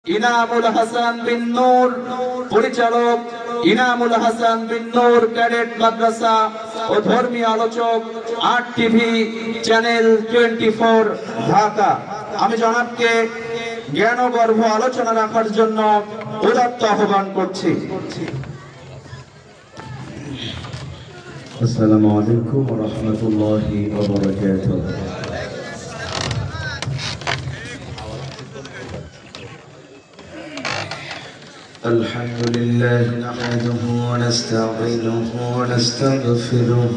ইনামুল হাসান বিন নূর, পরিচালক ইনামুল হাসান বিন নূর ক্যাডেট মাদ্রাসা ও ধর্মীয় আলোচক আট টিভি চ্যানেল 24 ঢাকা। আমি জনাবকে জ্ঞানগর্ভ আলোচনা রাখার জন্য উদাত্ত আহ্বান করছি। আসসালামু আলাইকুম ওয়া রাহমাতুল্লাহি ওয়া বারাকাতুহু। الحمد لله نحمده ونستعينه ونستغفره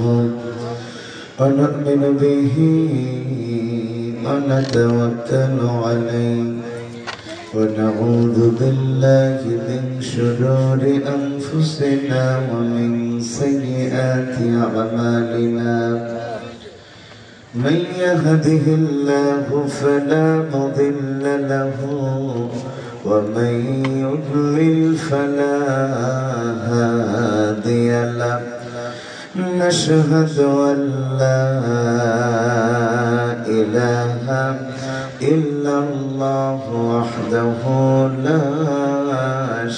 ونؤمن به ونتوكل عليه ونعوذ بالله من شرور أنفسنا ومن سيئات أعمالنا. من يهده الله فلا مضل له ومن يضلل فلا هادي له. نشهد أن لا إله إلا الله وحده لا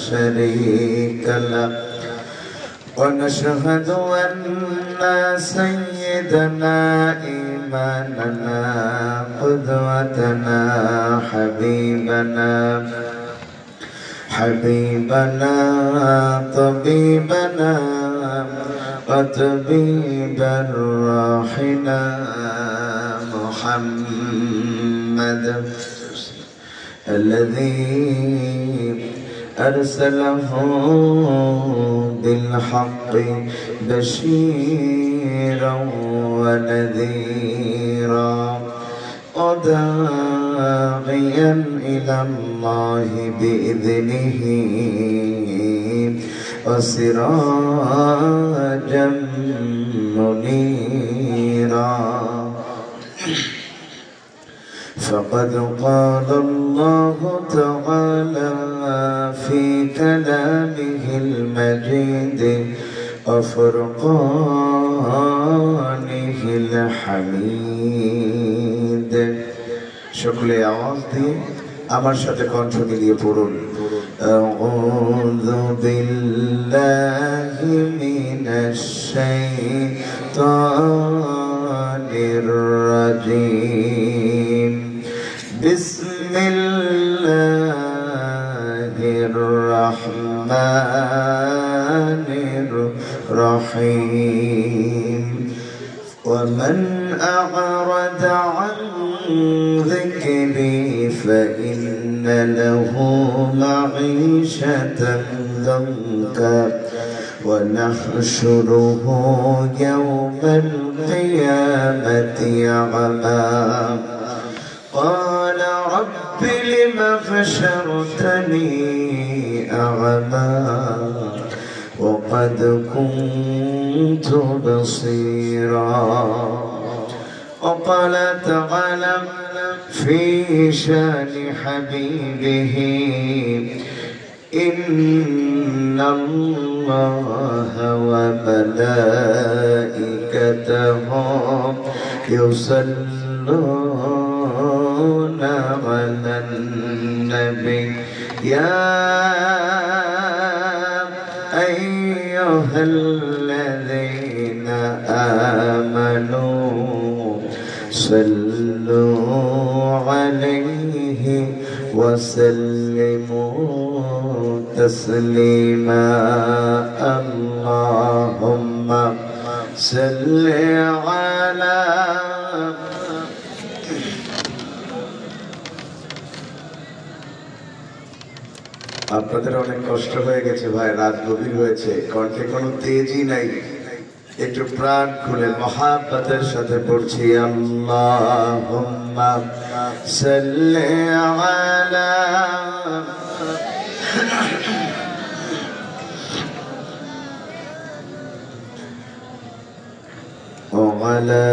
شريك له. ونشهد أن سيدنا إمامنا قدوتنا حبيبنا طبيبنا وطبيب روحنا محمد الذي أرسله بالحق بشيرا ونذيرا وداعيا إلى الله بإذنه وسراجا منيرا. فقد قال الله تعالى في كلامه المجيد وفرقانه الحميد. সকলে আওয়াজ দিয়ে আমার সাথে কণ্ঠ মিলিয়ে পড়ুন। আউযু বিল্লাহি মিনাশ শাইতানির রাজীম। বিসমিল্লাহির রহমানির রহিম। ومن أعرض عن ذكري فإن له معيشة ضنكا ونحشره يوم القيامة أعمى. قال رب لم حشرتني أعمى وقد كنت بصيرا. وقال تعالى في شان حبيبه إن الله وملائكته يصلون على النبي يا أيها الذين آمنوا صلوا عليه وسلموا تسليما. اللهم صل على আপনাদের অনেক কষ্ট হয়ে গেছে ভাই, রাত গভীর হয়েছে, কণ্ঠে কোনো তেজই নাই। একটু প্রাণ খুলে মহাব্বতের সাথে পড়ছি আল্লাহুম্মা সাল্লি আলা ওয়া আলা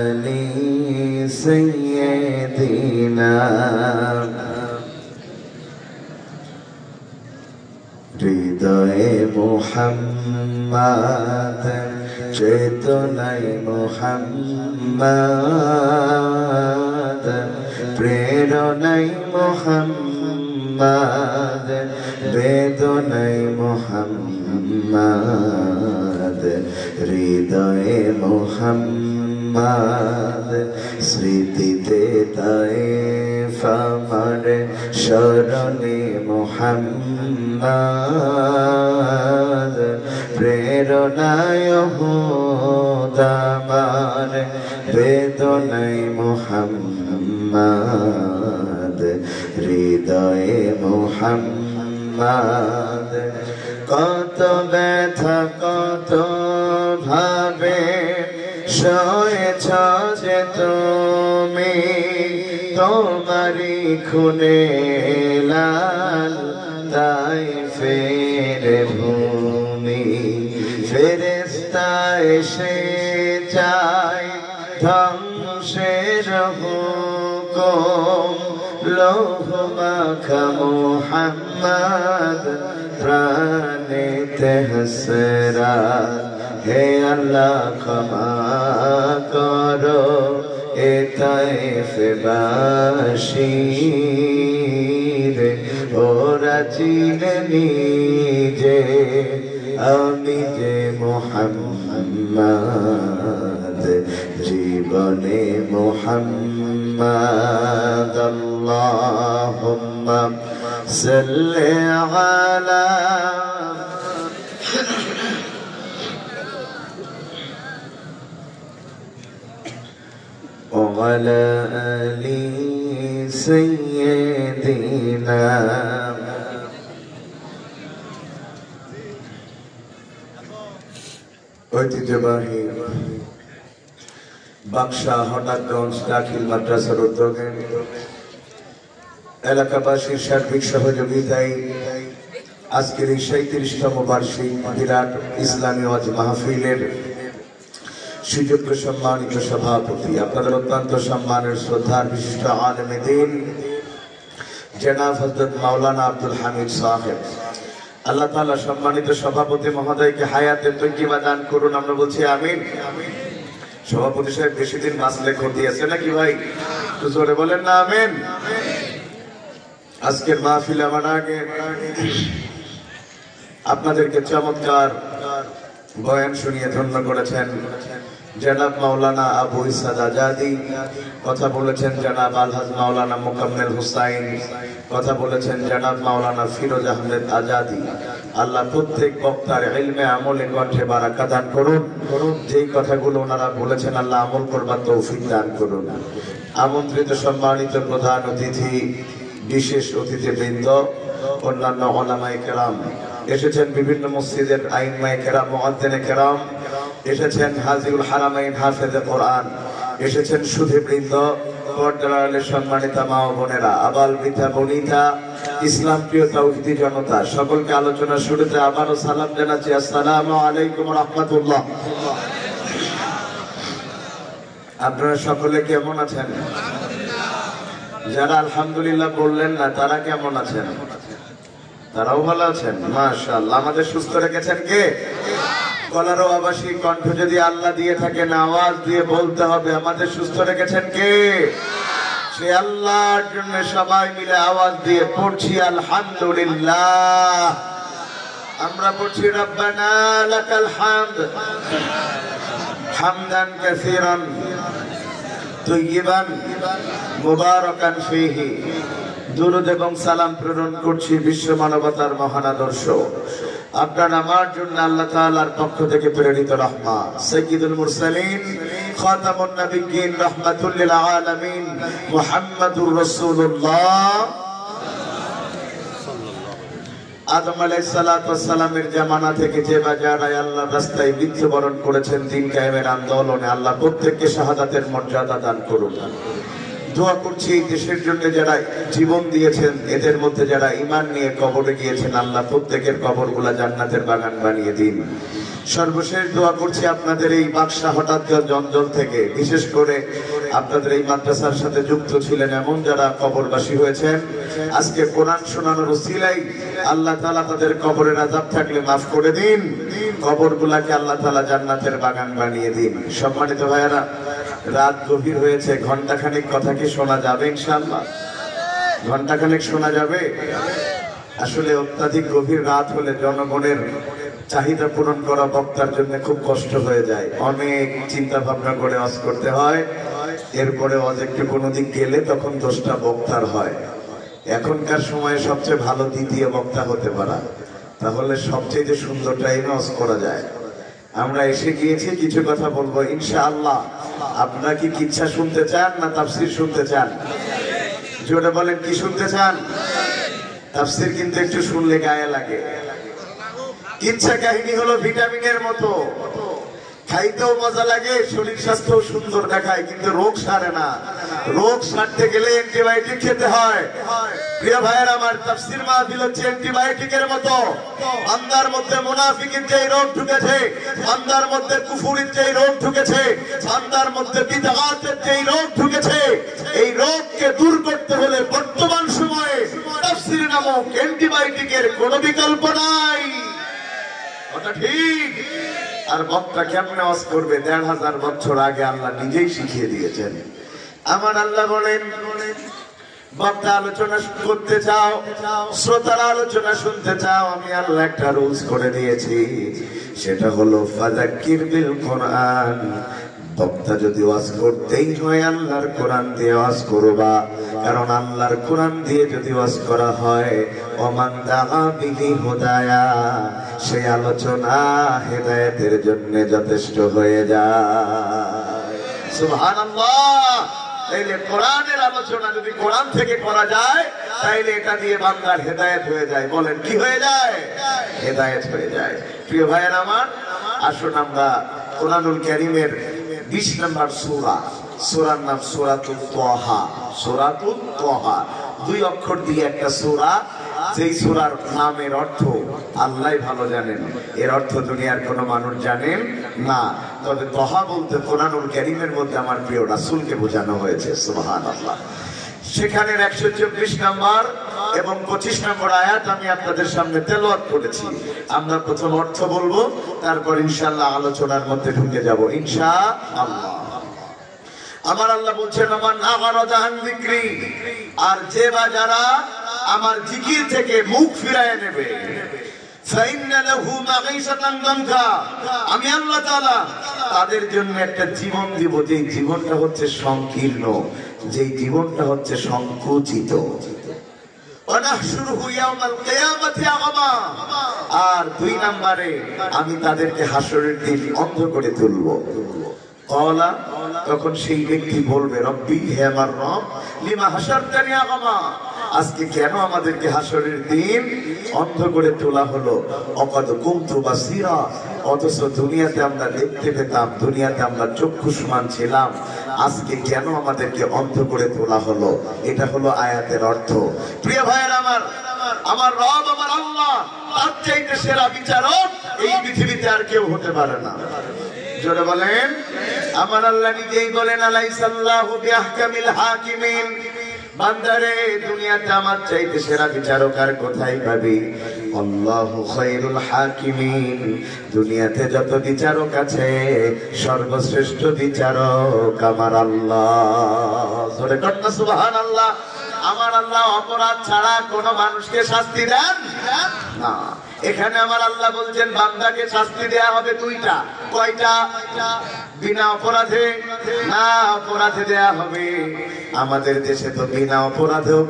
আলি সাইয়্যিদিনা। হৃদয়ে মুহাম্মদ চেতনায় মুহাম্মদ প্রেরণায় মুহাম্মদ মোহাম্মদ বেদনায় মোহাম্মদ হৃদয়ে মোহাম্মদ স্মৃতিতে তায়েফ আমার শরণে মোহাম্মদ প্রেরণায় উহুদ আমার বেদনায় মোহাম্মদ হৃদয়ে মোহাম্মদ কত ব্যথা কত ভাবে সয়েছ যে তুমি তোমারি খুনে লাল তাইফের ভূমি ফেরেশতা এসে যায় ধ্বংসের হুকুম লৌহ মাখা মুহাম্মদ প্রাণেতে হাসরাত হে আল্লাহ ক্ষমা করো এ তায়েফবাসীর ওরা চিনেনি যে আমি যে মুহাম্মদ জীবনে মুহাম্মদ আল্লাহুম্মা সাল্লি আলা وعلى آل سيدنا ঐতিহ্যবাহী বাক্সা হঠাৎগঞ্জ দাখিল মাদ্রাসার উদ্যোগে এলাকাবাসীর সার্বিক সহযোগিতায় আজকের এই ৩৭তম বার্ষিক বিরাট ইসলামী ওয়াজ মাহফিলের সুযোগ্য সম্মানিত সভাপতি আপনাদের অত্যন্ত সম্মানের শ্রদ্ধার বিশিষ্ট আলেমে দ্বীন জনাব হযরত মাওলানা আব্দুল হামিদ সাহেব আল্লাহ তাআলা সম্মানিত সভাপতি মহোদয়কে হায়াতে তৈয়্যিবা দান করুন আমরা বলছি আমিন সভাপতি সাহেব বেশি দিন বাঁচলে ক্ষতি আছে নাকি ভাই একটু জোরে বলেন না আমিন আজকের মাহফিলে আমার আগে আপনাদেরকে চমৎকার বয়ান শুনিয়ে ধন্য করেছেন জনাব মাওলানা আবু ইসাদ আজাদি কথা বলেছেন জনাব আলহাজ মাওলানা মোকাম্মেল হুসাইন কথা বলেছেন জনাব মাওলানা ফিরোজ আহমেদ আজাদি আল্লাহ প্রত্যেক বক্তার ইলমে আমলে কণ্ঠে বারাকা দান করুন যেই কথাগুলো ওনারা বলেছেন আল্লাহ আমল করবার তৌফিক দান করুন আমন্ত্রিত সম্মানিত প্রধান অতিথি বিশেষ অতিথিবৃন্দ অন্যান্য উলামায়ে কেরাম এসেছেন বিভিন্ন মসজিদের আইম্মায়ে কেরাম মুআদ্দিনে কেরাম এসেছেন হাজিউল হারামাইন হাফেজে কোরআন এসেছেন সুধীবৃন্দ পর্দার আড়ালের সম্মানিতা মা ও বোনেরা আবাল বৃদ্ধা বনিতা ইসলাম প্রিয় তাওহীদি জনতা সকলকে আলোচনা শুরুতে আবারও সালাম জানাচ্ছি আসসালামু আলাইকুম ওয়া রাহমাতুল্লাহ আপনারা সকলে কেমন আছেন যারা আলহামদুলিল্লাহ বললেন না তারা কেমন আছেন তারাও ভালো আছেন মাশাআল্লাহ আমাদের সুস্থ রেখেছেন কে গলার আবাসী কণ্ঠ যদি আল্লাহ দিয়ে থাকেন আওয়াজ দিয়ে বলতে হবে আমাদের সুস্থ রেখেছেন কে সে আল্লাহর জন্য সবাই মিলে আওয়াজ দিয়ে পড়ছি আলহামদুলিল্লাহ আমরা পড়ছি রব্বানা লাকাল হামদ হামদান কাসীরান তয়্যিবান মুবারাকান ফীহি দুরূদ এবং সালাম প্রেরণ করছি বিশ্ব মানবতার মহান আদর্শ আপনার আমার জন্য আল্লাহ তাআলার পক্ষ থেকে প্রেরিত রহমত সাইয়্যিদুল মুরসালিন খাতামুন নবিয়্যিন রাহমাতুল লিল আলামিন মুহাম্মাদুর রাসূলুল্লাহ আদম আলাইহিস সালাতু ওয়াস সালামের জামানা থেকে যে বাজারায় আল্লাহর রাস্তায় মৃত্যুবরণ করেছেন দিন কায়েমের আন্দোলনে আল্লাহ প্রত্যেককে শাহাদাতের মর্যাদা দান করুন দোয়া করছি দেশের জন্য যারা জীবন দিয়েছেন এদের মধ্যে যারা ঈমান নিয়ে কবরে গিয়েছেন আল্লাহ প্রত্যেকের কবরগুলা জান্নাতের বাগান বানিয়ে দিন সর্বশেষ দোয়া করছি আপনাদের এই বাক্সা হঠাৎগঞ্জ অঞ্চল থেকে বিশেষ করে আপনাদের এই মাদ্রাসার সাথে যুক্ত ছিলেন এমন যারা কবরবাসী হয়েছেন আজকে কোরআন শোনানোর উসিলায় আল্লাহ তাআলা তাদের কবরের আযাব থাকলে মাফ করে দিন কবরগুলাকে আল্লাহ তাআলা জান্নাতের বাগান বানিয়ে দিন সম্মানিত ভাইয়েরা রাত গভীর হয়েছে ঘন্টাখানিক কথা কি শোনা যাবে ইনশাআল্লাহ ঘন্টাখানেক শোনা যাবে? আসলে অত্যাধিক গভীর রাত হলে জনগণের চাহিদা পূরণ করা বক্তার জন্য খুব কষ্ট হয়ে যায়, অনেক চিন্তা ভাবনা করে ওয়াজ করতে হয়, এরপরে ওয়াজ একটু কোনো দিক গেলে তখন দোষটা বক্তার হয়। এখনকার সময়ে সবচেয়ে ভালো দ্বিতীয় বক্তা হতে পারা, তাহলে সবচেয়ে সুন্দর টাইমে ওয়াজ করা যায়। আমরা এসে গিয়েছি, কিছু কথা বলবো ইনশাআল্লাহ। আপনারা কি কিচ্ছা শুনতে চান না তাফসীর শুনতে চান? জোরে বলেন, কি শুনতে চান? তাফসীর কিন্তু একটু শুনলে গায়ে লাগে। কিচ্ছা কাহিনী হলো ভিটামিনের মতো, খাইতেও মজা লাগে, শরীর স্বাস্থ্য সুন্দর দেখায়, কিন্তু রোগ সারে না। রোগ সারতে গেলে অ্যান্টিবায়োটিক খেতে হয়। প্রিয় ভাইয়ের আমার, তাফসীর মাহফিল হচ্ছে অ্যান্টিবায়োটিকের মতো। বান্দার মধ্যে মুনাফিকের যে রোগ ঢুকেছে, বান্দার মধ্যে কুফুরির যে রোগ ঢুকেছে, বান্দার মধ্যে বিদআতের যে রোগ ঢুকেছে, এই রোগকে দূর করতে হলে বর্তমান সময়ে তাফসীর নামক অ্যান্টিবায়োটিকের কোনো বিকল্প নাই। কথা ঠিক? আর বক্তা কেমনে ওয়াজ করবে? ১৫০০ বছর আগে আল্লাহ নিজেই শিখিয়ে দিয়েছেন। আমার আল্লাহ বলেন, বক্তা আলোচনা করতে চাও, শ্রোতারা আলোচনা শুনতে চাও, আমি আল্লাহ একটা রুলস করে দিয়েছি, সেটা হলো ফাযাক্কির বিল কোরআন। বক্তা যদি ওয়াজ করতেই হয় আল্লাহর কোরআন দিয়ে ওয়াজ করবা, কারণ আল্লাহর কোরআন দিয়ে যদি ওয়াজ করা হয়, ওমান দাআ বিহি হুদায়া, সেই আলোচনা হেদায়েতের জন্য যথেষ্ট হয়ে যায়। সুবহানাল্লাহ। তাইলে কোরআনের আলোচনা যদি কোরআন থেকে করা যায়, তাইলে এটা দিয়ে বান্দার হেদায়েত হয়ে যায়। বলেন, কি হয়ে যায়? হেদায়েত হয়ে যায়। প্রিয় ভাইয়ের আমার, আসুন আমরা কোরআনুল কারীমের 20 নম্বর সূরা, সূরার নাম সূরাতুত তাহা। সূরাতুত তাহা 2 অক্ষর দিয়ে একটা সূরা, যেই সূরার নামের অর্থ আল্লাহই ভালো জানেন, এর অর্থ দুনিয়ার কোনো মানুষ জানেন না। তবে তাহা বলতে কোরআনুল কারীমের মধ্যে আমার প্রিয় রাসূলকে বোঝানো হয়েছে। সুবহানাল্লাহ। সেখানের 124 নম্বর এবং 25 নম্বর আয়াত আমি আপনাদের সামনে তেলাওয়াত করেছি। আমরা প্রথম অর্থ বলবো, তারপর ইনশাআল্লাহ আলোচনার মধ্যে ঢুকে যাব ইনশাআল্লাহ। আমার আল্লাহ বলছেন, মান আগারাদা আন যিকরি, আর যে বা যারা আমার জিকির থেকে মুখ ফিরায় নেবে, ফাইন্না লাহু মাঈশাতান দানকা, আমি আল্লাহ তাআলা তাদের জন্য একটা জীবন দিব, যেই জীবনটা হচ্ছে সংকীর্ণ, যেই জীবনটা হচ্ছে সংকুচিত। ওয়ানাহশুরুহু ইয়াওমাল কিয়ামাতি আ'মা, আর 2 নম্বরে আমি তাদেরকে হাসরের দিন অন্ধ করে তুলব। ক্বালা, তখন সেই ব্যক্তি বলবে, রব্বি, হে আমার রব, লিমা হাশারতানি আ'মা, আজকে কেন আমাদেরকে হাসরের দিন অন্ধ করে তোলা হলো? অকাদ কুনতু বাসীরা, অথচ দুনিয়াতে আমরা দেখতে পেতাম, দুনিয়াতে আমরা চক্ষুষ্মান ছিলাম, আজকে কেন আমাদেরকে অন্ধ করে তোলা হলো? এটা হলো আয়াতের অর্থ। প্রিয় ভাইয়ের আমার, আমার রব, আমার আল্লাহ, তার চাইতে সেরা বিচারক এই পৃথিবীতে আর কেউ হতে পারে না। জোরে বলেন, আমার আল্লাহ নিজেই বলেন, আলাইসাল্লাহু বিআহকামিল হাকিমিন, বান্দারে, দুনিয়াতে আমার চাইতে সেরা বিচারক আর কোথায় পাবি? আল্লাহু খায়রুল হাকিমিন, দুনিয়াতে যত বিচারক আছে সর্বশ্রেষ্ঠ বিচারক আমার আল্লাহ। জোরে কর না সুবহানাল্লাহ। আমার আল্লাহ অপরাধ ছাড়া কোনো মানুষকে শাস্তি দেন না। এখানে আমার আল্লাহ বলছেন, বান্দাকে শাস্তি দেয়া হবে 2টা। কয়টা? বিনা অপরাধে না, অপরাধে দেয়া হবে। আমাদের দেশে তো বিনা অপরাধেও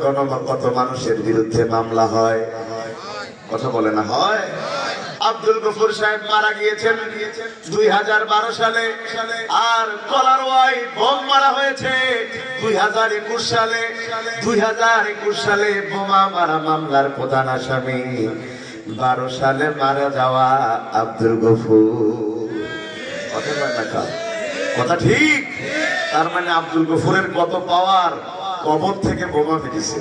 কত মানুষের বিরুদ্ধে মামলা হয়, কথা বলে না হয়। আব্দুল গফুর সাহেব মারা গিয়েছেন 2012 সালে, আর কলারওয়ায় বোম মারা হয়েছে 2021 সালে। 2021 সালে বোমা মারা মামলার প্রধান আসামি 12 সালে মারা যাওয়া আব্দুল গফুর। কথা ঠিক? তার মানে আব্দুল গফুরের কত পাওয়ার, কবর থেকে বোমা মেরেছে।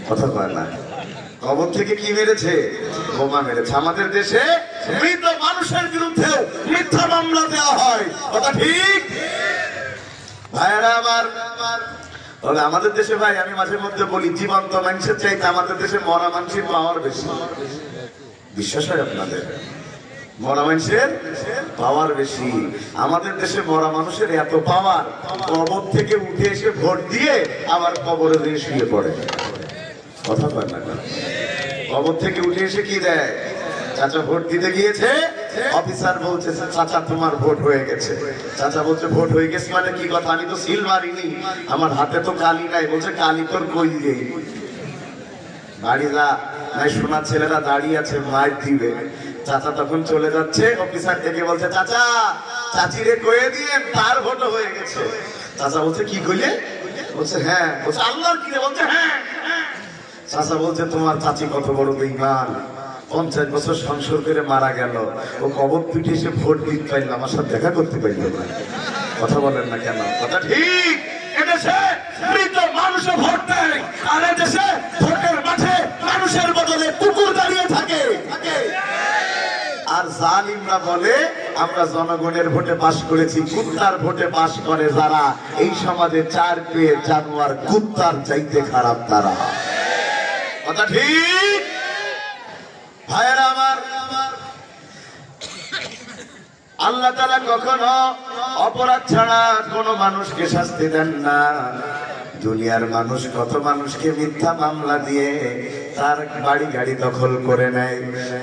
কথা কয় না, কবর থেকে কি মেরেছে? বোমা মেরেছে। আমাদের দেশে মৃত মানুষের বিরুদ্ধে মিথ্যা মামলা দেওয়া হয়। কথা ঠিক? ভাইরা আমার, আমাদের দেশে ভাই, আমি মাঝে মধ্যে বলি, জীবন্ত মানুষের চাইতে আমাদের দেশে মরা মানুষের পাওয়ার বেশি। বিশ্বাস হয় আপনাদের? মরা মানুষের পাওয়ার বেশি। আমাদের দেশে মরা মানুষের এত পাওয়ার, কবর থেকে উঠে এসে ভোট দিয়ে আবার কবরে দিয়ে শুয়ে পড়ে। কথা বলেন না কেন? কবর থেকে উঠে এসে কি দেয়? চাচা ভোট দিতে গিয়েছে, অফিসার বলছে চাচা তোমার ভোট হয়ে গেছে। চাচা বলছে ভোট হয়ে গেছে মানে কি কথা? আমি তো সিল মারিনি, আমার হাতে তো কালি নাই। বলছে কালি তোর কই দিয়ে বাড়ি যা, নাই শোনা ছেলেরা দাঁড়িয়ে আছে মার দিবে। চাচা তখন চলে যাচ্ছে, অফিসার থেকে বলছে চাচা চাচিরে কয়ে দিয়ে তার ভোট হয়ে গেছে। চাচা বলছে কি কইলে? বলছে হ্যাঁ। বলছে আল্লাহর কি? বলছে হ্যাঁ। চাচা বলছে তোমার চাচি কত বড় বেঈমান, 50 বছর সংসার করে মারা গেল, ও কবর পিঠে এসে ভোট দিতে পারল, আমার সাথে দেখা করতে পারল না। কথা বলেন না কেন? কথা ঠিক। এদেশে মৃত মানুষে ভোট দেয়, আর এদেশে ভোটের মাঠে মানুষের বদলে কুকুর দাঁড়িয়ে থাকে। আর জালিমরা বলে আমরা জনগণের ভোটে পাশ করেছি, কুত্তার ভোটে পাশ করে যারা, এই সমাজে 4 পেয়ে জানোয়ার কুত্তার চাইতে খারাপ তারা। কথা ঠিক ভাইয়েরা আমার। আল্লাহ তাআলা কখনো অপরাধ ছাড়া কোনো মানুষকে শাস্তি দেন না। দুনিয়ার মানুষ কত মানুষকে মিথ্যা মামলা দিয়ে তার বাড়ি গাড়ি দখল করে নেয়।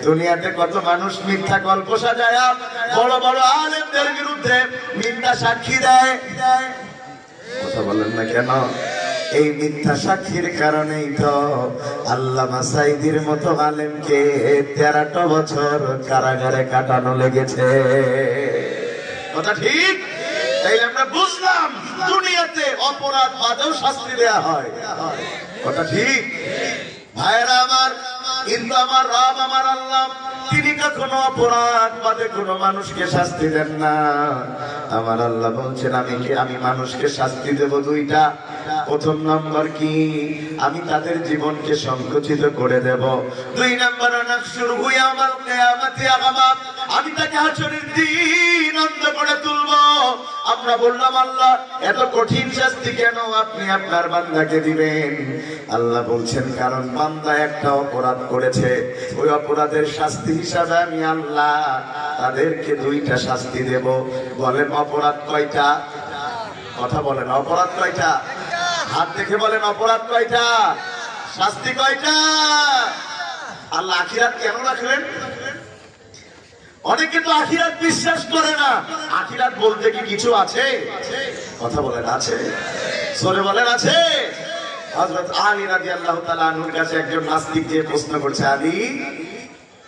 দুনিয়াতে কত মানুষ মিথ্যা গল্প সাজায় বড় বড় আলেমদের বিরুদ্ধে মিথ্যা সাক্ষী দেয়। কথা বলেন না কেন? এই মিথ্যা সাক্ষীর কারণেই তো আল্লামা সাঈদীর মতো আলেমকে 13টা বছর কারাগারে কাটানো লেগেছে। কথা ঠিক। তাই আমরা বুঝলাম দুনিয়াতে অপরাধ বাদেও শাস্তি দেয়া হয়। কথা ঠিক ভাইরা আমার। কিন্তু আমার রব আমার আল্লাহ তিনি কখনো অপরাধ বাদে কোনো মানুষকে শাস্তি দেন না। আমার আল্লাহ বলছেন আমি মানুষকে শাস্তি দেব 2টা। প্রথম নম্বর কি? আমি তাদের জীবনকে সংকুচিত করে দেব। 2 নম্বর নাকসুরহু ইয়াউমাল কিয়ামাতি আ'মা, আমি তাকে হাসরের দিন অন্ধ করে তুলব। আমরা বললাম আল্লাহ এত কঠিন শাস্তি কেন আপনি আপনার বান্দাকে দিবেন? আল্লাহ বলছেন কারণ বান্দা একটা অপরাধ করেছে, ওই অপরাধের শাস্তি হিসাবে আমি আল্লাহ তাদেরকে 2টা শাস্তি দেব। বলেন অপরাধ কয়টা? কথা বলেন অপরাধ কয়টা? হাত দেখে বলেন অপরাধ কয়টা? শাস্তি কয়টা? আল্লাহ আখিরাত কেন রাখলেন? অনেকে তো আখিরাত বিশ্বাস করে না। আখিরাত বলতে কি কিছু আছে? কথা বলেন আছে? জোরে বলেন আছে? হযরত আলী রাদিয়াল্লাহু তাআলা আনহুর কাছে একজন নাস্তিক যে প্রশ্ন করছে, আলী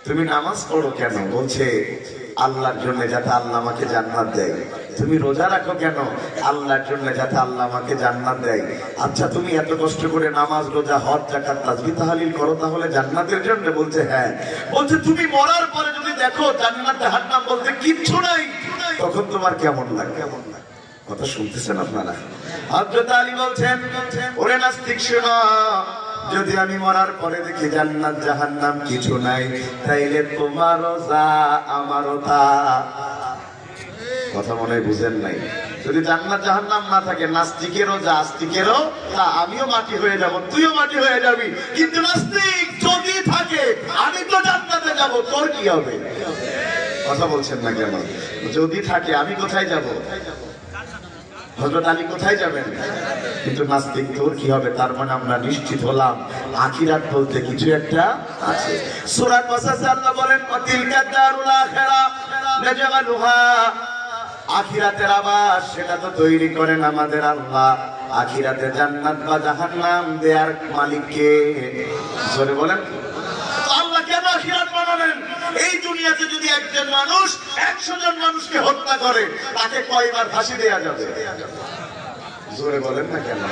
তুমি নামাজ পড়ো কেন? বলছে আল্লাহর জন্য যাতে আল্লাহ আমাকে জান্নাত দেয়। তুমি রোজা রাখো কেন? আল্লাহর জন্য যাতে আল্লাহ আমাকে জান্নাত দেয়। আচ্ছা তুমি এত কষ্ট করে নামাজ রোজা হজ যাকাত তাসবিহ তাহলিল করো তাহলে জান্নাতের জন্য? বলছে হ্যাঁ। বলছে তুমি মরার পরে যদি দেখো জান্নাত জাহান্নাম বলতে কিচ্ছু নাই, তখন তোমার কেমন লাগে? কথা শুনতেছেন আপনারা? হযরত আলী বলছেন ওরে নাস্তিক শোনো, যদি আমি মরার পরে দেখি জান্নাত জাহান্নাম কিছু নাই, তাইলে তোমারও যা আমারও তা। কথা মনে বুঝেন নাই? যদি জান্নাত জাহান্নাম না থাকে, নাস্তিকেরও যা আস্তিকেরও তা। আমিও মাটি হয়ে যাব, তুইও মাটি হয়ে যাবি। কিন্তু নাস্তিক যদি থাকে আমি তো জান্নাতে যাব, তোর কি হবে? কথা বলছেন না কেন? যদি থাকে আমি কোথায় যাব? হযরত আলী কোথায় যাবেন? কিন্তু নাস্তিক তোর কি হবে? তার মানে আমরা নিশ্চিত হলাম আখিরাত বলতে কিছু একটা আছে। সূরা কাসাসে আল্লাহ বলেন তিলকা দারুল আখিরা নাজআলুহা, আখিরাতের আবাস সেটা তো তৈরি করেন আমাদের আল্লাহ। আখিরাতে জান্নাত বা জাহান্নাম দেয়ার মালিক কে? জোরে বলেন। আল্লাহ কেন আখিরাত বানালেন? এই দুনিয়াতে যদি একজন মানুষ 100 জন মানুষকে হত্যা করে তাকে কয়বার ফাঁসি দেয়া যাবে? জোরে বলেন না কেন?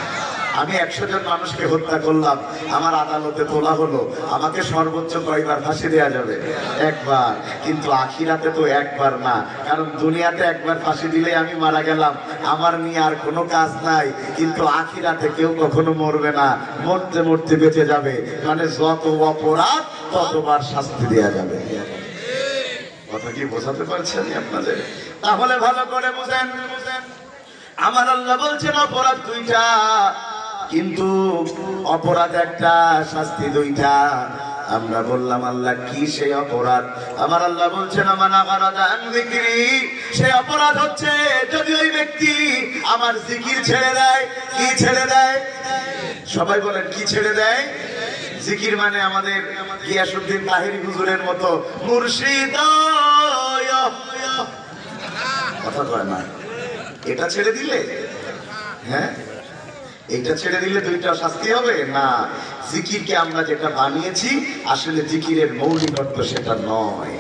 আমি 100 জন মানুষকে হত্যা করলাম, আমার আদালতে তোলা হলো, আমাকে সর্বোচ্চ কয়বার ফাঁসি দেয়া যাবে? 1 বার। কিন্তু আখিরাতে তো 1 বার না, কারণ দুনিয়াতে 1 বার ফাঁসি দিলে আমি মারা গেলাম, আমার নিয়ে আর কোনো কাজ নাই। কিন্তু আখিরাতে কেউ কখনো মরবে না, মরতে মরতে বেঁচে যাবে। মানে যত অপরাধ ততবার শাস্তি দেয়া যাবে। কথা কি বোঝাতে পারছেন আপনাদের? তাহলে ভালো করে বুঝেন। আমার আল্লাহ বলছেন অপরাধ 2টা, কিন্তু অপরাধ একটা, শাস্তি 2টা। আমরা বললাম আল্লাহ কি সেই অপরাধ? আমার আল্লাহ বলছেন আমানা গারাদা আন যিকরি, সেই অপরাধ হচ্ছে যদি ওই ব্যক্তি আমার জিকির ছেড়ে দেয়। কি ছেড়ে দেয়? সবাই বলেন কি ছেড়ে দেয়? জিকির মানে আমাদের গিয়াসউদ্দিন তাহেরি হুজুরের মতো মুর্শিদ কথা কয় না। এটা ছেড়ে দিলে, হ্যাঁ এইটা ছেড়ে দিলে দুইটা শাস্তি হবে না। জিকিরকে আমরা যেটা বানিয়েছি আসলে জিকিরের মৌলিকত্ব সেটা নয়।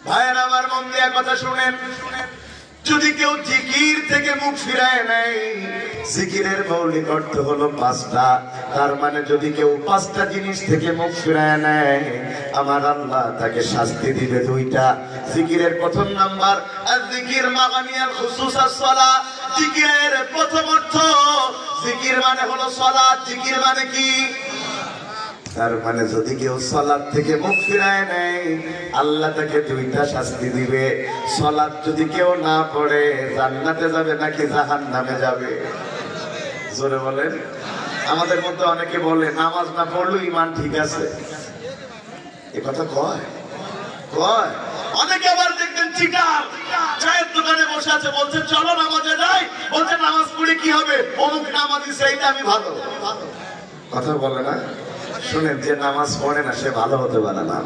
ভাইয়ের আমার মন দিয়ে কথা শুনেন, যদি কেউ জিকির থেকে মুখ ফিরায় নেয়, জিকিরের মৌলিক অর্থ হলো পাঁচটা। তার মানে যদি কেউ পাঁচটা জিনিস থেকে মুখ ফিরায় নেয়, আমার আল্লাহ তাকে শাস্তি দিবে দুইটা। জিকিরের প্রথম নাম্বার জিকির মাগানিয়াল খুসুসাস সালাত। জিকিরের প্রথম অর্থ, জিকির মানে হলো সালাত। জিকির মানে কি? তার মানে যদি কেউ সালাত থেকে মুখ ফিরায় নেয়, আল্লাহ তাকে দুইটা শাস্তি দিবে। সালাত যদি কেউ না পড়ে, জান্নাতে যাবে নাকি জাহান্নামে যাবে? জোরে বলেন। আমাদের মধ্যে অনেকে বলে নামাজ না পড়লেও ঈমান ঠিক আছে, এ কথা কয় কয়। অনেকে আবার দেখবেন চিটার চায়ের দোকানে বসে আছে, বলছে চলো নামাজে যাই, বলছে নামাজ পড়ে কি হবে, অমুক নামাজি সেইটা আমি ভালো। কথা বলে না। শুনেন, যে নামাজ পড়ে না সে ভালো হতে পারে না।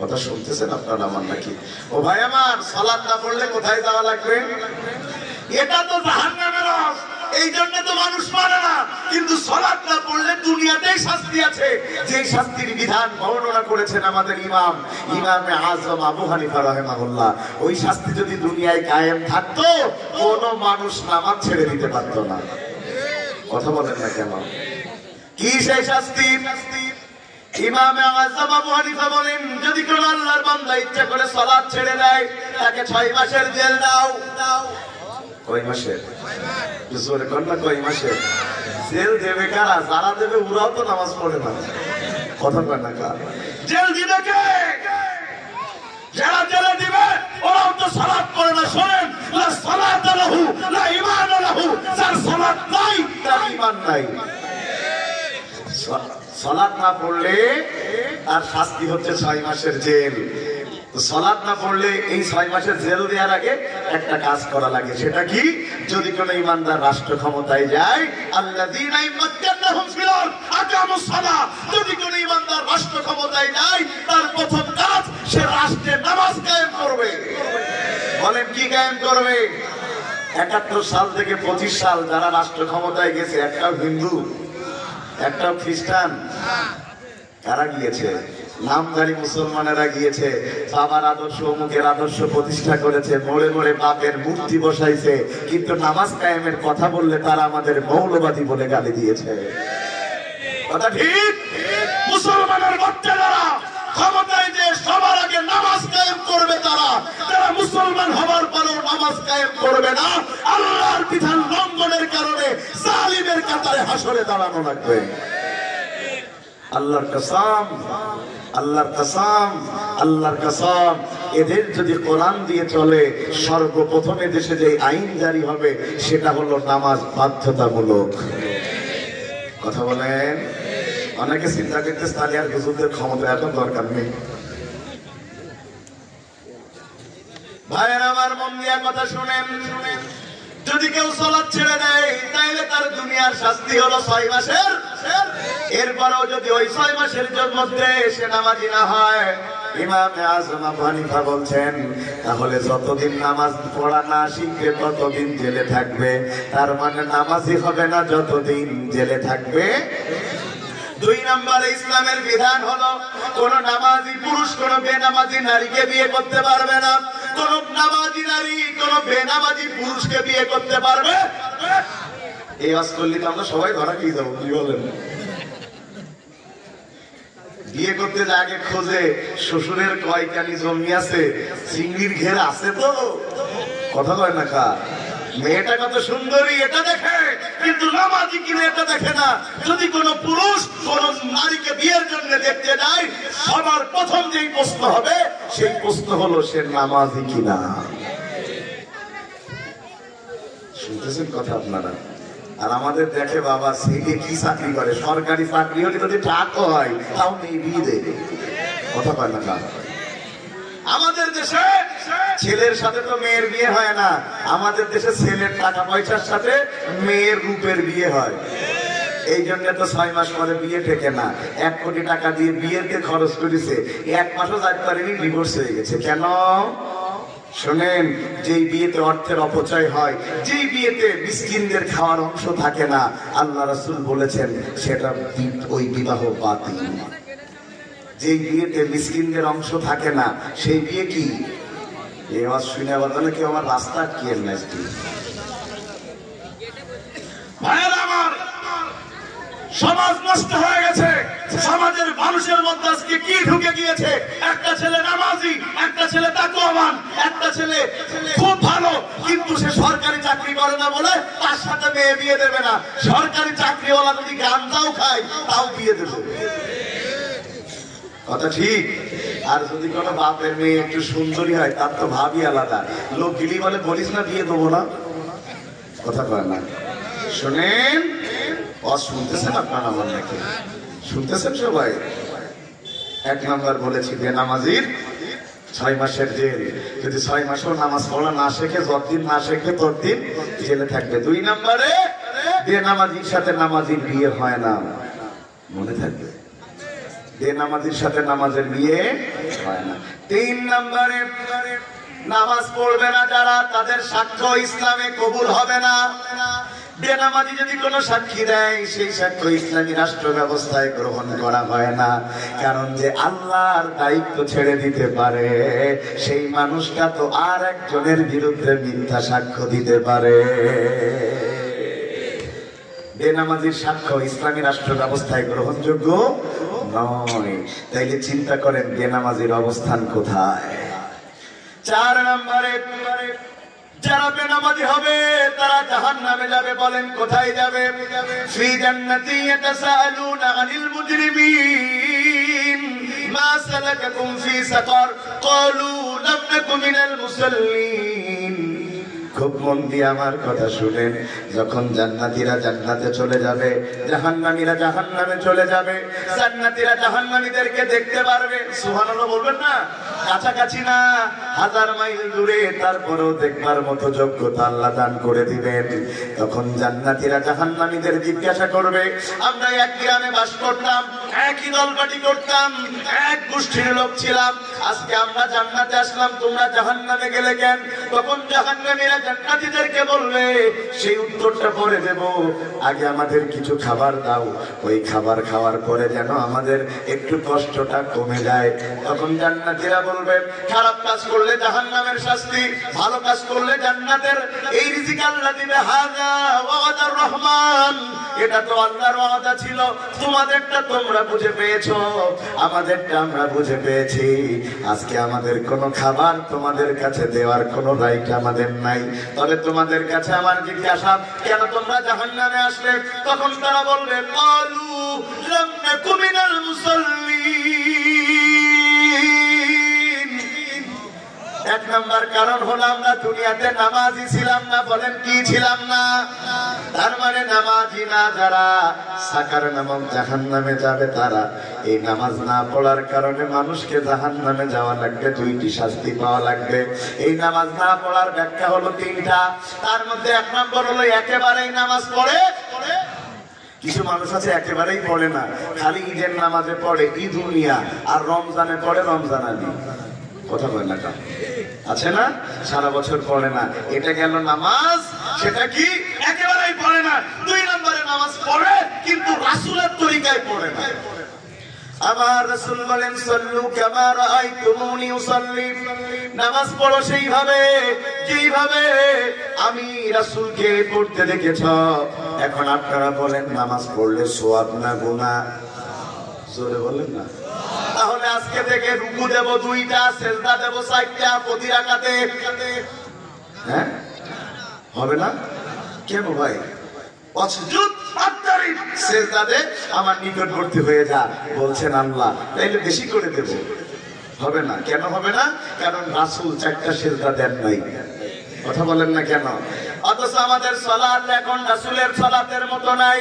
কথা শুনতেছেন আপনারা আমার নাকি? ও ভাই আমার, সালাত না পড়লে কোথায় যাওয়া লাগবে? এটা তো জাহান্নামের রাস, এই জন্য তো মানুষ মানে না। কিন্তু সালাত না পড়লে দুনিয়াতেই শাস্তি আছে, যে শাস্তির বিধান বর্ণনা করেছেন আমাদের ইমামে আযম আবু হানিফা রাহিমাহুল্লাহ। ওই শাস্তি যদি দুনিয়ায় কায়েম থাকতো, কোন মানুষ নামাজ ছেড়ে দিতে পারতো না। কথা বলেন না কেন? কি সেই শাস্তি? ইমামে আযম আবু হানিফা বলেন, যদি কোন আল্লাহর বান্দা ইচ্ছা করে সালাত ছেড়ে দেয়, তাকে 6 মাসের জেল দাও। কয় মাসের? জোরে কোন না, কয় মাসের জেল দেবে কারা? যারা দেবে ওরাও তো নামাজ পড়ে না। কথা কয় না কার? জেল দিবে কে? যারা জেলে দিবে ওরাও তো সালাত পড়ে না। শোনেন, লা সালাত লাহু লা ঈমান লাহু। যার সালাত নাই তার ঈমান নাই। সালাত না পড়লে তার শাস্তি হচ্ছে 6 মাসের জেল। সালাত না পড়লে এই 6 মাসের জেল দেওয়ার আগে একটা কাজ করা লাগে। সেটা কি? যদি কোন ইমানদার রাষ্ট্র ক্ষমতায় যায়, আল্লাযীনা ইমাক্কানাহুম ফিল আরদ আকামুস সালাত। যদি কোন ইমানদার রাষ্ট্র ক্ষমতায় যায়, তার প্রথম কাজ সে রাষ্ট্রে নামাজ কায়েম করবে। বলেন কি কায়েম করবে? 71 সাল থেকে 25 সাল যারা রাষ্ট্র ক্ষমতায় গেছে, একটাও হিন্দু, একটাও খ্রিস্টান। কারা গিয়েছে? নামধারী মুসলমানেরা গিয়েছে। বাবার আদর্শ, অমুকের আদর্শ প্রতিষ্ঠা করেছে, মোড়ে মোড়ে বাপের মূর্তি বসাইছে, কিন্তু নামাজ কায়েমের কথা বললে তারা আমাদের মৌলবাদী বলে গালি দিয়েছে। কথা ঠিক? মুসলমানের বাচ্চারা ক্ষমতায় যে সবার আগে নামাজ কায়েম করবে, তারা মুসলমান হওয়ার পরেও নামাজ কায়েম করবে না। আল্লাহর বিধান লঙ্ঘনের কারণে জালিমের কাতারে হাসরে দাঁড়ানো লাগবে। আল্লাহর কসম, আল্লাহর কসম, আল্লাহর কসম, এদের যদি কোরআন দিয়ে চলে, সর্বপ্রথমে দেশে যে আইন জারি হবে সেটা হলো নামাজ বাধ্যতামূলক। কথা বলেন। অনেকে চিন্তা করতে স্থানীয় হুজুরদের ক্ষমতা এখন দরকার নেই। ভাইয়ের আমার, মন দিয়া কথা শুনেন, যদি কেউ সালাত ছেড়ে দেয়, তাইলে তার দুনিয়ার শাস্তি হলো 6 মাসের। এরপরেও যদি ওই 6 মাসের মধ্যে সে নামাজি না হয়, ইমামে আযম আবু হানিফা বলছেন, তাহলে যতদিন নামাজ পড়া না শিখবে ততদিন জেলে থাকবে। তার মানে নামাজি হবে না যতদিন জেলে থাকবে। 2 নম্বরে ইসলামের বিধান হলো, কোন নামাজি পুরুষ কোন বেনামাজি নারীকে বিয়ে করতে পারবে না। কোন নামাজি নারী কোন বেনামাজি পুরুষকে বিয়ে করতে পারবে। এই অস্কল্লিতে আমরা সবাই ধরা খেয়ে যাবো। কি বলেন? বিয়ে করতে যে আগে খোঁজে শ্বশুরের কয়কানি জমি আছে, চিংড়ির ঘের আছে তো। কথা কয় না কা? মেয়েটা কত সুন্দরী এটা দেখে, কিন্তু নামাজি কিনা এটা দেখে না। যদি কোন পুরুষ কোন নারীকে বিয়ের জন্য দেখতে যায়, সবার প্রথম যেই প্রশ্ন হবে সেই প্রশ্ন হলো সে নামাজি কিনা। শুনতেছেন কথা আপনারা? আর আমাদের দেখে বাবা ছেলে কি চাকরি করে, সরকারি চাকরি হলে যদি টাকা হয় তাও মেয়ে বিয়ে দেবে। কথা কয় না কা? আমাদের দেশে ছেলের সাথে তো মেয়ের বিয়ে হয় না, আমাদের দেশে ছেলের টাকা পয়সার সাথে মেয়ের রূপের বিয়ে হয়। এই জন্য তো 6 মাস পরে বিয়ে ঠেকে না। 1 কোটি টাকা দিয়ে বিয়েতে খরচ করেছে, 1 মাসও যাইতে পারেনি, ডিভোর্স হয়ে গেছে। কেন? শোনেন, যেই বিয়েতে অর্থের অপচয় হয়, যেই বিয়েতে মিসকিনদের খাওয়ার অংশ থাকে না, আল্লাহ রাসূল বলেছেন সেটা ওই বিবাহ বাতিল। যেই বিয়েতে মিসকিনদের অংশ থাকে না সেই বিয়ে কি? এই আওয়াজ শুনে আবার তাহলে কেউ আমার রাস্তা কি নাচটি। ভাইয়েরা আমার, সমাজ নষ্ট হয়ে গেছে। সমাজের মানুষের মধ্যে আজকে কি ঢুকে গিয়েছে? একটা ছেলে নামাজি, একটা ছেলে তাকওয়াবান, একটা ছেলে খুব ভালো, কিন্তু সে সরকারি চাকরি করে না বলে তার সাথে মেয়ে বিয়ে দেবে না। সরকারি চাকরিওয়ালা যদি গাঁজাও খায় তাও বিয়ে দেবে। কথা ঠিক। আর যদি কোনো বাপের মেয়ে একটু সুন্দরী হয় তার তো ভাবই আলাদা। লোক গিলি বলে বলিস না বিয়ে দেবো না, কথা কয় না। শোনেন, শুনতেছেন আপনার আমার নাকি? শুনতেছেন সবাই? 1 নাম্বার বলেছি বেনামাজির 6 মাসের জেল। যদি 6 মাসও নামাজ পড়া না শেখে, যতদিন না শেখে ততদিন জেলে থাকবে। 2 নাম্বারে বেনামাজির সাথে নামাজির বিয়ে হয় না, মনে থাকবে। বেনামাজির সাথে নামাজের বিয়ে হয় না। 3 নাম্বারে নামাজ পড়বে না যারা, তাদের সাক্ষ্য ইসলামে কবুল হবে না। বেনামাজি যদি কোনো সাক্ষী দেয়, সেই সাক্ষ্য ইসলামী রাষ্ট্র ব্যবস্থায় গ্রহণ করা হয় না। কারণ যে আল্লাহর দায়িত্ব ছেড়ে দিতে পারে, সেই মানুষটা তো আর একজনের বিরুদ্ধে মিথ্যা সাক্ষ্য দিতে পারে। বেনামাজির সাক্ষ্য ইসলামী রাষ্ট্র ব্যবস্থায় গ্রহণযোগ্য নয়। তাইলে চিন্তা করেন বেনামাজির অবস্থান কোথায়। 4 নম্বরে যারা বেনামাজি হবে তারা জাহান্নামে যাবে। বলেন কোথায় যাবে? ফি জান্নাতি ইয়াতাসাআলুনা আনিল মুজরিমিন মা সালাকাকুম ফি সাকার ক্বালু লাম নাকু মিনাল মুসাল্লিন। খুব মন দিয়ে আমার কথা শুনেন। যখন জান্নাতীরা জান্নাতে চলে যাবে, জাহান্নামীরা জাহান্নামে চলে যাবে, জান্নাতীরা জাহান্নামীদেরকে দেখতে পারবে। সুবহানাল্লাহ বলবেন না? কাছাকাছি না, 1000 মাইল দূরে, তারপরেও দেখবার মতো যোগ্যতা আল্লাহ দান করে দিবেন। তখন জান্নাতীরা জাহান্নামীদের জিজ্ঞাসা করবে, আমরা এক গ্রামে বাস করতাম, একই দলপাটি করতাম, এক গোষ্ঠীর লোক ছিলাম, আজকে আমরা জান্নাতে আসলাম, তোমরা জাহান্নামে গেলে কেন? তখন জাহান্নামীরা জান্নাতীদেরকে বলবে, সেই উত্তরটা পরে দেব, আগে আমাদের কিছু খাবার দাও, ওই খাবার খাওয়ার পরে যেন আমাদের একটু কষ্টটা কমে যায়। তখন জান্নাতীরা বলবে, খারাপ কাজ করলে জাহান্নামের শাস্তি, ভালো কাজ করলে জান্নাতের। এই রিজিক আল্লাহ দিবে। হাযা ওয়াদার রহমান, এটা তো আল্লাহর ওয়াদা ছিল, তোমাদেরটা তোমরা বুঝে পেয়েছো, আমাদেরটা আমরা বুঝে পেয়েছি। আজকে আমাদের কোনো খাবার তোমাদের কাছে দেওয়ার কোনো রাইট আমাদের নাই। তবে তোমাদের কাছে আমার জিজ্ঞাসা, কেন তোমরা জাহান্নামে আসলে? তখন তারা বলবে, ক্বালু লাম নাকু মিনাল মুসাল্লিন। 1 নাম্বার কারণ হলো আমরা দুনিয়াতে নামাজি ছিলাম না। বলেন কি ছিলাম না? তার মানে নামাজি না যারা, সাকার নামক জাহান্নামে যাবে তারা। এই নামাজ না পড়ার কারণে মানুষকে জাহান্নামে যাওয়া লাগবে, 2টি শাস্তি পাওয়া লাগবে। এই নামাজ না পড়ার ব্যাখ্যা হলো 3টা। তার মধ্যে 1 নম্বর হলো একেবারেই নামাজ পড়ে। কিছু মানুষ আছে একেবারেই পড়ে না, খালি ঈদের নামাজে পড়ে ঈদুনিয়া, আর রমজানে পড়ে রমজান আলী। কথা বলেন না, আছে না? সারা বছর পড়ে না। এটা গেল নামাজ, সেটা কি? একেবারেই পড়ে না। 2 নম্বরে নামাজ পড়ে কিন্তু রাসূলের তরিকায় পড়ে না। আমার রাসূল বলেন, সাল্লু কামা রাআইতুমুনি উসাল্লি, নামাজ পড়ো সেইভাবে যেইভাবে আমি রাসূলকে পড়তে দেখেছ। এখন আপনারা বলেন, নামাজ পড়লে সওয়াব না গুনাহ? জোরে বলেন না। তাহলে আজকে থেকে রুকু দেব 2টা, সেজদা দেব 4টা প্রতি রাকাতে। হ্যাঁ, হবে না? কেন ভাই? অসুজুদ আত্তারি, সেজদা দে, আমার নিকটবর্তী হয়ে যা বলছেন আল্লাহ, তাইলে বেশি করে দেব। হবে না। কেন হবে না? কারণ রাসূল 4টা সেজদা দেন নাই। কথা বলেন না কেন? অথচ আমাদের সালাত এখন রাসূলের সালাতের মতো নাই।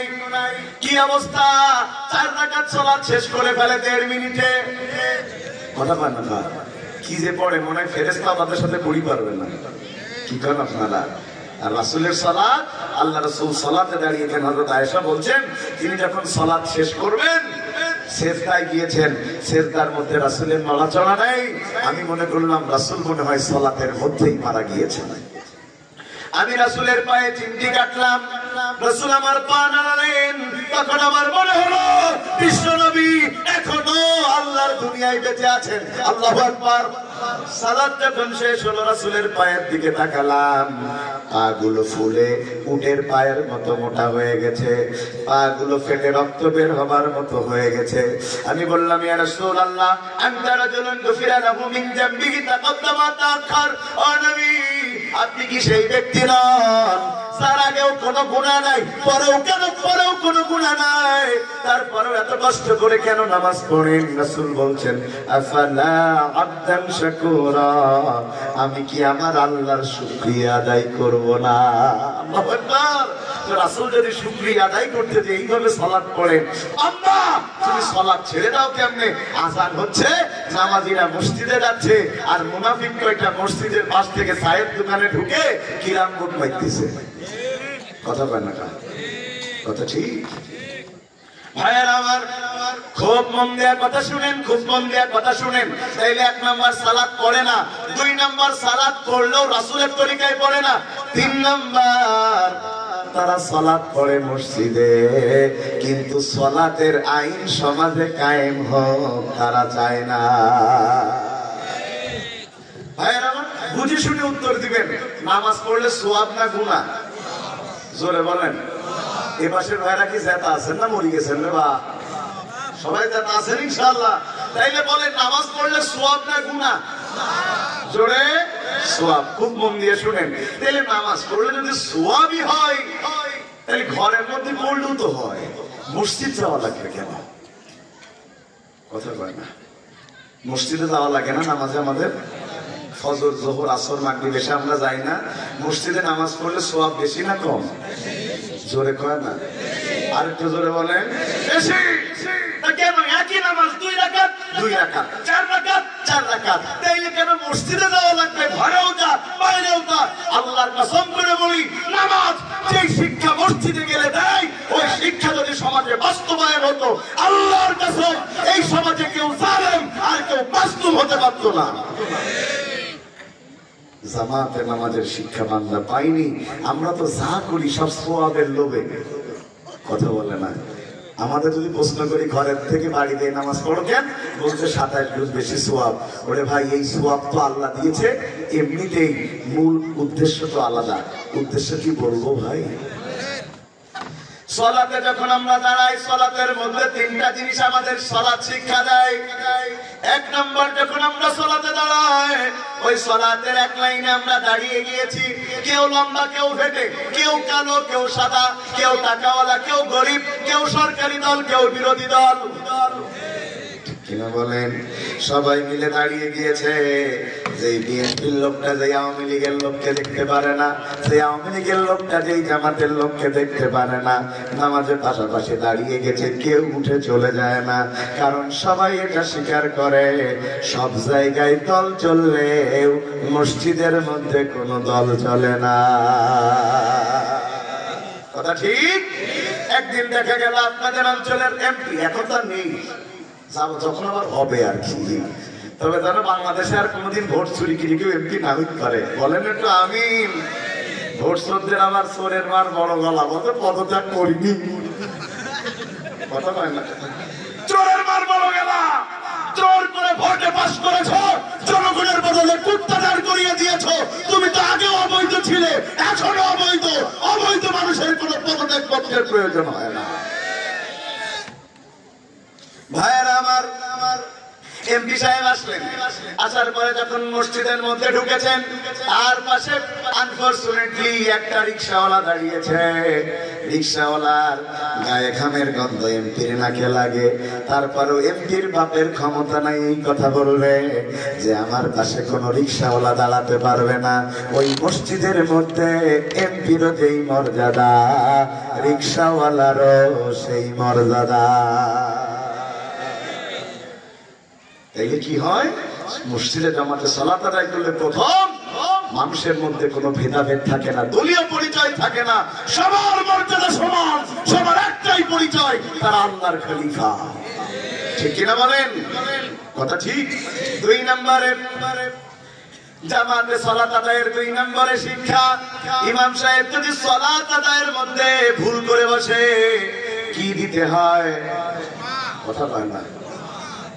কি অবস্থা? 4 রাকাত সালাত শেষ করে ফেলে 1.5 মিনিটে। কথা বলেন না? কি যে পড়ে, মনে হয় ফেরেশতা আমাদের সাথে পড়ি পারবে না। কি করেন আপনারা? আর রাসূলের সালাত, আল্লাহ রাসূল সালাতে দাঁড়িয়েছেন। হযরত আয়েশা বলছেন তিনি যখন সালাত শেষ করবেন সেজদায় গিয়েছেন, সেজদার মধ্যে রাসূলের নড়াচড়া নেই। আমি মনে করলাম রাসূল মনে হয় সালাতের মধ্যেই মারা গিয়েছেন। আমি রাসূলের পায়ে চিমটি কাটলাম, রাসূল আমার পা নাড়ালেন। তখন আমার মনে হলো বিশ্ব নবী এখনো আল্লাহর দুনিয়ায় বেঁচে আছেন। আল্লাহু আকবার। সালাত যখন শেষ হলো রাসূলের পায়ের দিকে তাকালাম, পাগুলো ফুলে উটের পায়ের মতো মোটা হয়ে গেছে, পাগুলো ফেটে রক্ত বের হবার মতো হয়ে গেছে। আমি বললাম ইয়া রাসূলুল্লাহ আনতা রাজুলুন গুফিরা লাহু মিন জামবিহি তাকাদ্দামা তাআখার। ও নবী, আপনি কি সেই ব্যক্তি নন যার আগেও কোনো গুনাহ নাই, পরেও কোনো গুনাহ নাই, তারপরেও এত কষ্ট করে কেন নামাজ পড়েন? রাসূল বলছেন আফালা আবদান শাকুরা, আমি কি আমার আল্লাহর শুকরিয়া আদায় করব না? আল্লাহু আকবার। তো রাসূল যদি শুকরিয়া আদায় করতে যে এইভাবে সালাত পড়েন, আম্মা তুমি সালাত ছেড়ে দাও কেমনে? আযান হচ্ছে, নামাজিরা মসজিদে যাচ্ছে, আর মুনাফিক কয়টা মসজিদের পাশ থেকে চায়ের দোকানে ঢুকে কিরাম গুট মাইতেছে। কথা বলেন না, কথা ঠিক? ভাইয়ের আমার, খুব মন দেয়া কথা শুনেন, খুব মন দেয়া কথা শুনেন। তাইলে 1 নাম্বার সালাত পড়ে না, 2 নাম্বার সালাত পড়লেও রাসূলের তরিকায় পড়ে না, 3 নাম্বার তারা সালাত পড়ে মসজিদে, কিন্তু সালাতের আইন সমাজে কায়েম হোক তারা চায় না। ভাইয়ের আমার, বুঝে শুনে উত্তর দিবেন। নামাজ পড়লে সওয়াব না গুনাহ? জোরে বলেন। এ পাশের ভাইরা কি জেতা আছেন না মরে গেছেন রে? বা সবাই জেতা আছেন ইনশাআল্লাহ। তাইলে বলেন নামাজ পড়লে সওয়াব না গুনাহ? জোরে সওয়াব। খুব মন দিয়ে শুনেন। তাইলে নামাজ পড়লে যদি সওয়াবই হয়, তাহলে ঘরের মধ্যে পড়লেও তো হয়, মসজিদ যাওয়া লাগবে কেন? কথা কয় না। মসজিদে যাওয়া লাগে না নামাজে? আমাদের ফজর, যোহর, আসর, মাগরিব, এশা আমরা যাই না? মসজিদে নামাজ পড়লে সওয়াব বেশি না কম? জোরে কয় না, আর একটু জোরে বলেন। বেশি। কেন? একই নামাজ 2 রাকাত 2 রাকাত, 4 রাকাত 4 রাকাত, তাইলে কেন মসজিদে যাওয়া লাগবে? ঘরেও যা, বাইরেও যা। আল্লাহর কসম করে বলি, নামাজ যেই শিক্ষা মসজিদে গেলে দেয়, ওই শিক্ষা যদি সমাজে বাস্তবায়ন হতো, আল্লাহর কসম এই সমাজে কেউ জালেম আর কেউ মাসলুম হতে পারত না। জামাতের নামাজের শিক্ষা আমরা পাইনি, আমরা তো যা করি সব সওয়াবের লোভে। কথা বলে না। আমাদের যদি প্রশ্ন করি ঘরের থেকে বাড়ি দিয়ে নামাজ পড়ো কেন, বলতে 27 গুণ বেশি সওয়াব। ওরে ভাই, এই সওয়াব তো আল্লাহ দিয়েছে, এমনিতেই মূল উদ্দেশ্য তো আলাদা। উদ্দেশ্য কি বলবো ভাই? সালাতে যখন আমরা দাঁড়াই, সালাতের মধ্যে 3টা জিনিস আমাদের সালাত শিক্ষা দেয়। 1 নাম্বার, যখন আমরা সালাতে দাঁড়াই, ওই সালাতের 1 লাইনে আমরা দাঁড়িয়ে গিয়েছি। কেউ লম্বা, কেউ ভেটে, কেউ কালো, কেউ সাদা, কেউ টাকাওয়ালা, কেউ গরিব, কেউ সরকারি দল, কেউ বিরোধী দল। কিনা বলেন? সবাই মিলে দাঁড়িয়ে গিয়েছে। যেই বিএনপির লোকটা যেই আওয়ামী লীগের লোককে দেখতে পারে না, সেই আওয়ামী লীগের লোকটা যেই জামাতের লোককে দেখতে পারে না, নামাজের পাশাপাশি দাঁড়িয়ে গেছে, কেউ উঠে চলে যায় না। কারণ সবাই এটা স্বীকার করে, সব জায়গায় দল চললেও মসজিদের মধ্যে কোনো দল চলে না। কথা ঠিক? একদিন দেখা গেল আপনাদের অঞ্চলের এমপি, এখন তো নেই, যখন আবার হবে আর কি। তবে জানো, বাংলাদেশে আর কোনোদিন ভোট চুরি কিনে কেউ এমপি না হইতে পারে। বলেন একটু আমিন। ভোট চোরদের আমার চোরের মার বড় গলা, বলতে পদত্যাগ করিনি। কথা কয় না? চোরের মার বড় গলা, চোর করে ভোটে পাস করেছো, জনগণের বদলে কুত্তা দাঁড় করিয়ে দিয়েছো। তুমি তো আগেও অবৈধ ছিলে, এখনো অবৈধ। অবৈধ মানুষের কোনো পদত্যাগ পত্রের প্রয়োজন হয় না। ভাইয়েরা আমার, এমপি সাহেব আসলেন। আসার পরে যখন মসজিদের মধ্যে ঢুকেছেন, তার পাশে আনফরচুনেটলি একটা রিক্সাওয়ালা দাঁড়িয়েছে। রিক্সাওয়ালার গায়ে ঘামের গন্ধ এমপির নাকে লাগে। তারপরও এমপির বাপের ক্ষমতা নাই এই কথা বলবে যে আমার পাশে কোনো রিক্সাওয়ালা দাঁড়াতে পারবে না। ওই মসজিদের মধ্যে এমপিরও যেই মর্যাদা, রিক্সাওয়ালারও সেই মর্যাদা। তাইলে কি হয়? মসজিদে জামাতে সালাত আদায় করলে প্রথম মানুষের মধ্যে কোনো ভেদাভেদ থাকে না, দলীয় পরিচয় থাকে না, সবার মর্যাদা সমান, সবার একটাই পরিচয়, তারা আল্লাহর খলিফা। ঠিক কিনা বলেন? কথা ঠিক। 2 নম্বরে জামাতে সালাত আদায়ের 2 নম্বরে শিক্ষা, ইমাম সাহেব যদি সালাত আদায়ের মধ্যে ভুল করে বসে কি দিতে হয়? কথা বলেন না,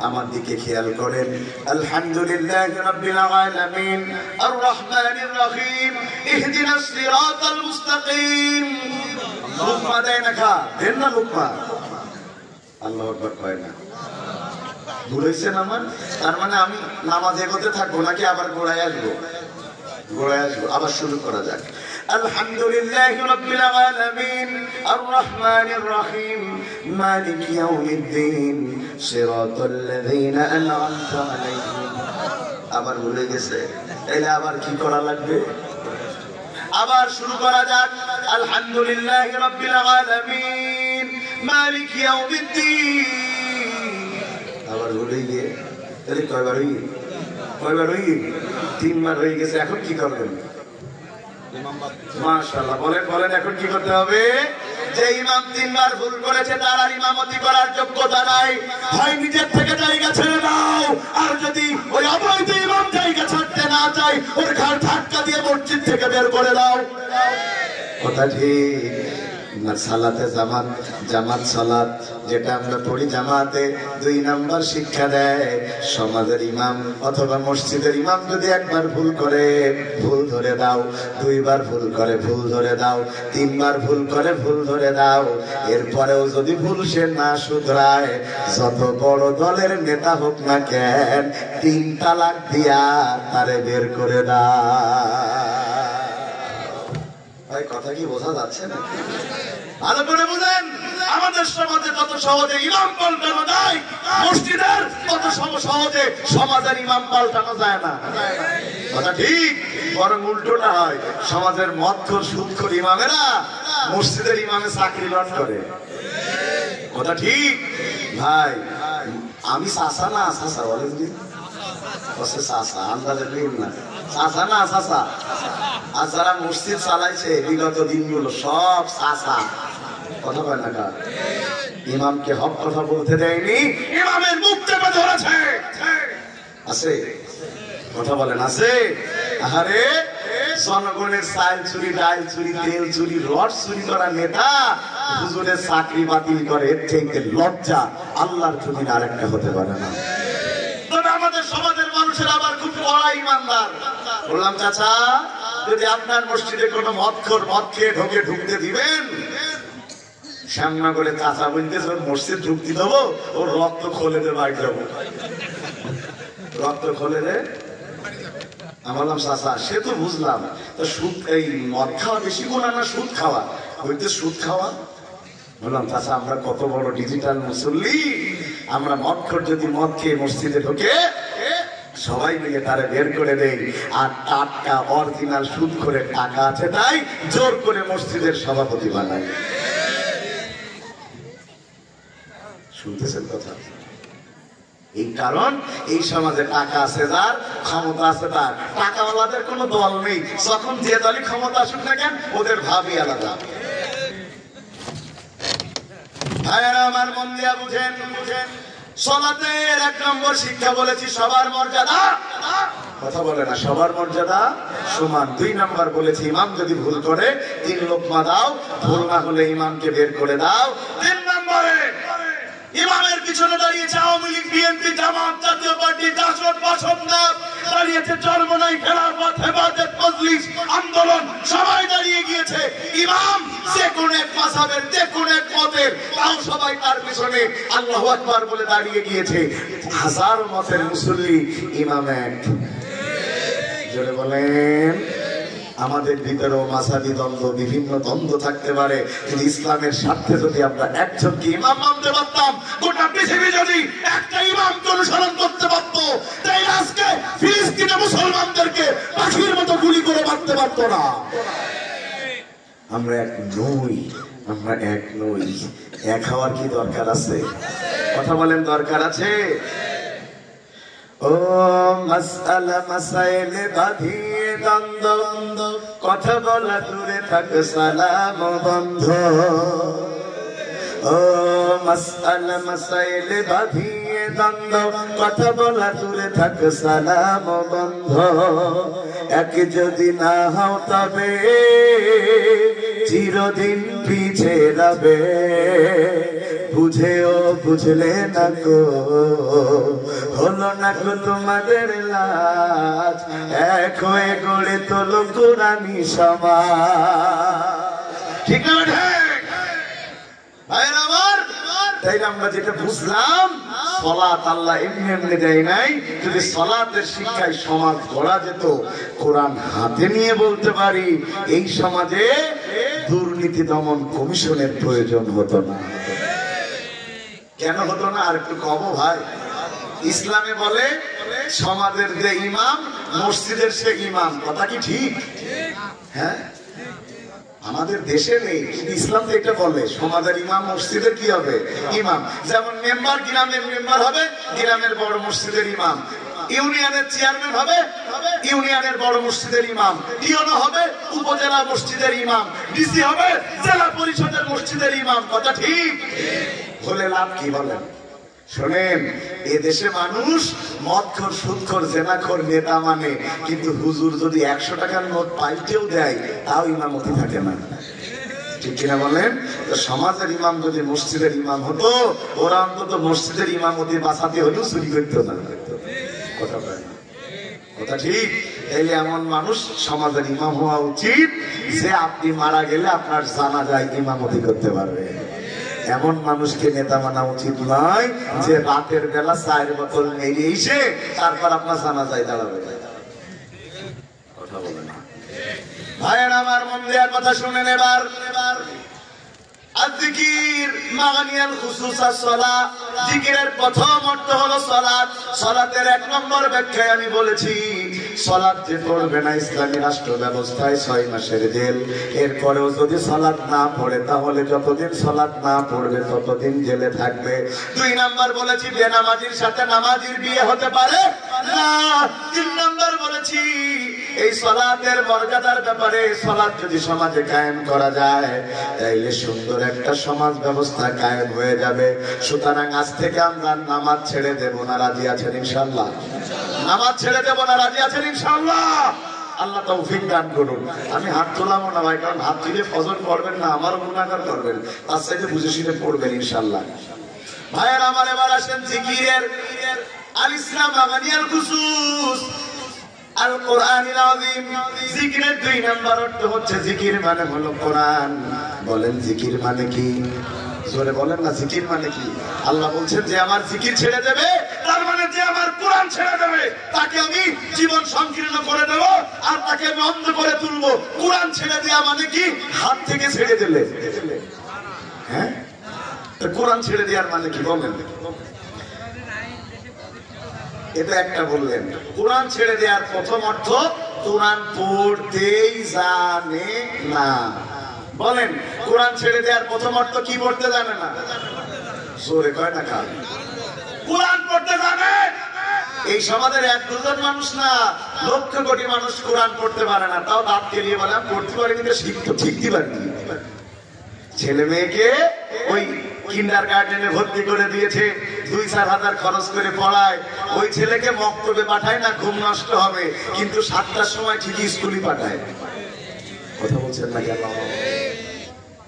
আমার দিকে খেয়াল করেন। আলহামদুলিল্লাহি রাব্বিল আলামিন আর রহমানির রহিম ইহদিনাস সিরাতাল মুস্তাকিম। লুকমা দেয় না, খা দেন না লুকমা, আল্লাহু আকবার কয় না। ভুলেছেন আমার? তার মানে আমি নামাজ এগোতে থাকবো নাকি আবার গোড়ায় আসবো? গোড়ায় আসবো। আবার শুরু করা যাক। আলহামদুলিল্লাহি রাব্বিল আলামিন আর রহমানির রহিম মালিক ইয়াউমিদ্দিন সিরাতাল্লাযীনা আন'আমতা আলাইহিম। আবার ভুলে গেছে, তাইলে আবার কি করা লাগবে? আবার শুরু করা যাক। আলহামদুলিল্লাহি রাব্বিল আলামিন মালিক ইয়াউমিদ্দিন। আবার ভুলে গিয়ে তাহলে কয়বার হই? 3বার হয়ে গেছে। এখন কি করবেন? মাশাআল্লাহ, বলেন এখন কি করতে হবে? যে ইমাম 3বার ভুল করেছে তার আর ইমামতি করার যোগ্যতা নাই, হয় নিজের থেকে জায়গা ছেড়ে দাও, আর যদি ওই অবৈধ ইমাম জায়গা ছাড়তে না চাই ওর ঘাড় ধাক্কা দিয়ে মসজিদ থেকে বের করে দাও। কথা ঠিক না? সালাতে জামাত সালাত যেটা আমরা পড়ি জামাতে 2 নম্বর শিক্ষা দেয়। সমাজের ইমাম অথবা মসজিদের ইমাম যদি একবার ভুল করে ভুল ধরে দাও, 2বার ভুল করে ভুল ধরে দাও, 3বার ভুল করে ভুল ধরে দাও। এরপরেও যদি ভুল সে না শুধরায়, যত বড় দলের নেতা হোক না কেন, 3 তালাক দিয়া তারে বের করে দাও। কথা কি বোঝা যাচ্ছে না? ভালো করে বুঝেন। আমাদের সমাজে তত সহজে ইমাম পাল্টানো যায়, মসজিদের তত সহজে সমাজের ইমাম পাল্টানো যায় না। কথা ঠিক। বরং উল্টোটা হয়, সমাজের মদখোর সুদখোর ইমামেরা মসজিদের ইমামে চাকরি লট করে। কথা ঠিক ভাই। আমি চাচা না চাচা বলেন কি? চাচা আন্দাজে না, চাচা না চাচা। আর যারা মসজিদ চালাইছে বিগত দিনগুলো সব চাচা। কথা বলেন না, কার ইমামকে হক কথা বলতে দেয়নি, ইমামের মুখ চেপে ধরেছে। আছে কথা বলেন, আছে? আরে জনগণের চাল চুরি, ডাল চুরি, তেল চুরি, রড চুরি করা নেতা হুজুরের চাকরি বাতিল করে, এর থেকে লজ্জা আল্লাহর জমিনে আরেকটা হতে পারে না। তবে আমাদের সমাজের মানুষের আবার খুব কড়া ইমানদার। বললাম চাচা, যদি আপনার মসজিদে কোনো মদখোর মদ খেয়ে ঢুকতে দিবেন, সামনা করে চাচা বলতেছে ওর মসজিদ ঢুকতে দেবো, ওর রক্ত খোলে দে বাইক যাবো, রক্ত খোলে দে। আমি বললাম চাচা সে তো বুঝলাম, তো সুদ এই মদ খাওয়া বেশি গুনাহ না সুদ খাওয়া? বলতে সুদ খাওয়া। বললাম চাচা আমরা কত বড় ডিজিটাল মুসল্লি, আমরা মদখোর যদি মদ খেয়ে মসজিদে ঢোকে সবাই মিলে তারে বের করে দেই, আর টাটকা অরিজিনাল সুদ করে টাকা আছে তাই জোর করে মসজিদের সভাপতি বানাই। শুনতেছেন কথা? এই কারণ এই সমাজে টাকা আছে যার, ক্ষমতা আছে তার। টাকাওয়ালাদের কোনো দল নেই, যখন যে দলই ক্ষমতা আসুক না কেন ওদের ভাবই আলাদা। ভাইয়েরা আমার মন দিয়া বুঝেন, সালাতের 1 নম্বর শিক্ষা বলেছি সবার মর্যাদা। কথা বলে না, সবার মর্যাদা সমান। 2 নম্বর বলেছি ইমাম যদি ভুল করে 3 লোকমা দাও, ভুল না হলে ইমামকে বের করে দাও। 3 নম্বরে ইমামের পিছনে দাঁড়িয়েছে আওয়ামী লীগ, বিএনপি, জামাত, জাতীয় পার্টি, জাসদ, বাসদ, দাঁড়িয়েছে চরমনাই, খেলাফত, হেফাজত, মজলিস, আন্দোলন, সবাই দাঁড়িয়ে গিয়েছে। ইমাম যে কোন এক মাযহাবের, যে কোন এক মতের, তাও সবাই তার পিছনে আল্লাহু আকবার বলে দাঁড়িয়ে গিয়েছে। হাজারো মতের মুসল্লি, ইমাম এক। জোরে বলেন। আমাদের ভিতরেও মাযহাবী দ্বন্দ্ব, বিভিন্ন দ্বন্দ্ব থাকতে পারে, কিন্তু ইসলামের স্বার্থে যদি আমরা একজনকে ইমাম মানতে পারতাম, গোটা পৃথিবী যদি একটা ইমামকে অনুসরণ করতে পারত, তাই আজকে ফিলিস্তিনে মুসলমানদেরকে পাখির মতো গুলি করে মারতে পারত না। আমরা এক নই, আমরা এক নই। এক হওয়ার কি দরকার আছে? কথা বলেন, দরকার আছে? ও ও মাসআলা মাসাইলে বাঁধিয়ে দ্বন্দ্ব, কথা বলা দূরে থাক সালাম বন্ধ। ও মাসআলা মাসাইলে বাঁধিয়ে দ্বন্দ্ব, কথা বলা দূরে থাক সালাম বন্ধ। এক যদি না হও তবে চিরদিন পিছে রবে, বুঝেও বুঝলে না গো, হলো না গো তোমাদের লাজ, এক হয়ে গড়ে তোলো কোরআনী সমাজ। ঠিক না ঠিক ভাইরা আমার? তাইলে আমরা যেটা বুঝলাম, সালাত আল্লাহ এমনি এমনি দেয় নাই। যদি সালাতের শিক্ষায় সমাজ গড়া যেত, কোরআন হাতে নিয়ে বলতে পারি এই সমাজে দুর্নীতি দমন কমিশনের প্রয়োজন হতো না। কেন হতো না আর একটু কম ভাই? ইসলামে বলে সমাজের যে ইমাম মসজিদের সে ইমাম। কথা কি ঠিক? হ্যাঁ, আমাদের দেশে নেই, কিন্তু ইসলাম তো এটা বলে সমাজের ইমাম মসজিদের কি হবে? ইমাম। যেমন মেম্বার গ্রামের মেম্বার হবে, গ্রামের বড় মসজিদের ইমাম। ইউনিয়নের চেয়ারম্যান হবে, ইউনিয়নের বড় মসজিদের ইমাম। টিওনো হবে, উপজেলা মসজিদের ইমাম। ডিসি হবে, জেলা পরিষদের মসজিদের ইমাম। কথা ঠিক? হলে লাভ কি বলেন? শোনেন, এ দেশে মানুষ মদখোর, সুদখোর, জেনাখোর নেতা মানে, কিন্তু হুজুর যদি 100 টাকার নোট পাল্টেও দেয় তাও ইমামতি থাকে না। ঠিক কিনা বলেন? তো সমাজের ইমাম যদি মসজিদের ইমাম হতো, ওরা অন্তত মসজিদের ইমামতি বাঁচাতে হলেও চুরি করতো না। কথা বলেন, কথা ঠিক? তাইলে এমন মানুষ সমাজের ইমাম হওয়া উচিত যে আপনি মারা গেলে আপনার জানাজায় ইমামতি করতে পারবে। এমন মানুষকে নেতা মানা উচিত নয় যে রাতের বেলা 4 বোতল মেরে এসে তারপর আপনার জানাজায় দাঁড়াবে। কথা বলে না ভাইয়ের আমার, মন দেওয়ার কথা শুনেন এবার। আযিকির মাগানিয়াল খুসুসাস সালাত, জিকিরের প্রথম অর্থ হলো সালাত। সালাতের 1 নম্বর ব্যাখ্যায় আমি বলেছি, সালাত যে পড়বে না ইসলামী রাষ্ট্র ব্যবস্থায় 6 মাসের জেল। এরপরেও যদি সালাত না পড়ে তাহলে যতদিন সালাত না পড়বে ততদিন জেলে থাকবে। 2 নম্বর বলেছি, বেনামাজির সাথে নামাজির বিয়ে হতে পারে না। 3 নম্বর বলেছি, এই সালাতের মর্যাদার ব্যাপারে সালাত যদি সমাজে কায়েম করা যায় তাইলে সুন্দর একটা সমাজ ব্যবস্থা কায়েম হয়ে যাবে। সুতরাং আজ থেকে আমরা নামাজ ছেড়ে দেব না, রাজি আছেন ইনশাআল্লাহ? নামাজ ছেড়ে দেব না, রাজি আছেন ইনশাআল্লাহ? আল্লাহ তৌফিক দান করুন। আমি হাত তোলাবো না ভাই, কারণ হাত তুলে ফজর পড়বেন না, আমারও গুনাহগার করবেন, তার সাথে বুঝে শুনে পড়বেন ইনশাআল্লাহ। ভাইয়ের আমার, এবার আসেন জিকিরের। আল ইসলাম মাগানিয়াল খুসুস আল কোরআনিল আযীম। জিকিরের 2 নম্বর অর্থ হচ্ছে জিকির মানে হলো কোরআন। বলেন জিকির মানে কি? জোরে বলেন না, জিকির মানে কি? আল্লাহ বলছেন যে আমার জিকির ছেড়ে দেবে, তার মানে যে আমার কোরআন ছেড়ে দেবে তাকে আমি জীবন সংকীর্ণ করে দেব, আর তাকে আমি অন্ধ করে তুলবো। কোরআন ছেড়ে দেওয়া মানে কি? হাত থেকে ছেড়ে দিলে। হ্যাঁ, তো কোরআন ছেড়ে দেওয়ার মানে কি বলেন? এটা একটা বললেন। কোরআন ছেড়ে দেওয়ার প্রথম অর্থ কোরআন পড়তেই জানে না। বলেন, কোরআন ছেড়ে দেওয়ার প্রথম অর্থ কি? পড়তে জানে না। জোরে কয় না কার? কোরআন পড়তে জানে। এই সমাজের 1-2 মানুষ না, লক্ষ কোটি মানুষ কোরআন পড়তে পারে না। তাও দাঁত কেলিয়ে বলে আমি পড়তে পারি, কিন্তু শিখতে পারিনি। ছেলে মেয়েকে ওই কিন্ডার গার্ডেনে ভর্তি করে দিয়েছে, 2-4 হাজার খরচ করে পড়ায়। ওই ছেলেকে মক্তবে পাঠায় না, ঘুম নষ্ট হবে, কিন্তু 7টার সময় ঠিকই স্কুলে পাঠায়। কথা বলছেন না কেন?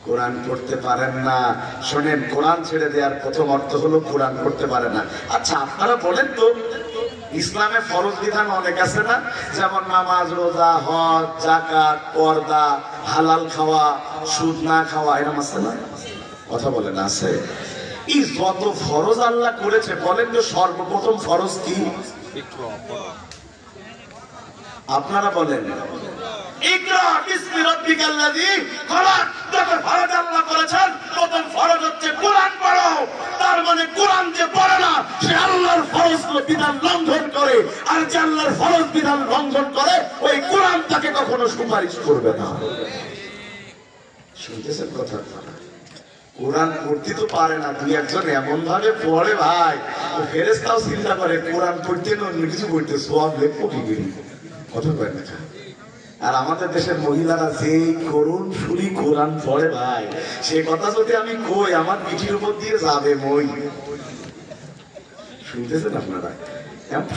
কোরআন পড়তে পারেন না। শোনেন, কোরআন ছেড়ে দেওয়ার প্রথম অর্থ হলো কোরআন পড়তে পারে না। আচ্ছা আপনারা বলেন তো, ইসলামে ফরজ বিধান অনেক আছে না? যেমন নামাজ, রোজা, হজ, যাকাত, পর্দা, হালাল খাওয়া, সুদ না খাওয়া, এরকম আছে না? কথা বলেন আছে? এই যত ফরজ আল্লাহ করেছে, বলেন তো সর্বপ্রথম ফরজ কি? আপনারা বলেন। ইকরা বিসমি রাব্বিকাল্লাযী খলাক। যত ফরজ আল্লাহ করেছেন প্রথম ফরজ হচ্ছে কোরআন পড়ো। তার মানে কোরআন যে পড়ে না সে আল্লাহর ফরজ বিধান লঙ্ঘন করে, আর যে আল্লাহর ফরজ বিধান লঙ্ঘন করে ওই কোরআন তাকে কখনো সুপারিশ করবে না। শুনতেছেন কথা? কোরআন পড়তে তো পারে না, দুই একজন এমন ভাবে পড়ে ভাই, ও ফেরেশতাও চিন্তা করে কোরআন পড়তে না অন্য কিছু পড়তে, সব লেখবো কি করি, কথা কয় না। আর আমাদের দেশের মহিলারা যে করুণ শুনি কোরআন পড়ে ভাই, সে কথা যদি আমি কই আমার পিঠির উপর দিয়ে যাবে মই। শুনতেছেন আপনারা?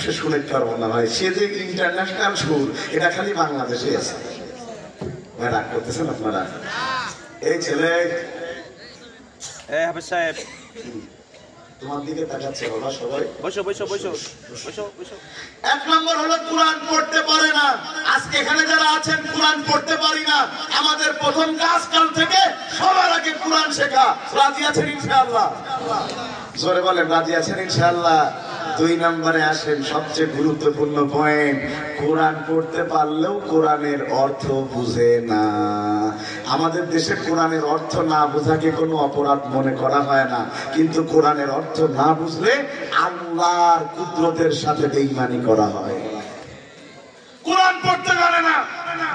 সে শুনে পারবো না ভাই, সে যে ইন্টারন্যাশনাল সুর, এটা খালি বাংলাদেশে আছে ভাই। রাগ করতেছেন আপনারা? এই ছেলে হাফেজ সাহেব তোমার দিকে তাকাচ্ছে বাবা, সবাই বসো বসো বসো বসো বসো। এক নম্বর হলো কোরআন পড়তে পারে না। আজকে এখানে যারা আছেন কোরআন পড়তে পারি না, আমাদের প্রথম কাজ কাল থেকে সবার আগে কোরআন শেখা। রাজি আছেন ইনশাআল্লাহ? জোরে বলেন রাজি আছেন ইনশাআল্লাহ? দুই নম্বরে আসেন সবচেয়ে গুরুত্বপূর্ণ পয়েন্ট, কোরআন পড়তে পারলেও কোরআনের অর্থ বুঝে না। আমাদের দেশে কোরআনের অর্থ না বোঝাকে কোনো অপরাধ মনে করা হয় না, কিন্তু কোরআনের অর্থ না বুঝলে আল্লাহর কুদরতের সাথে বেঈমানি করা হয়। কোরআন পড়তে জানে না।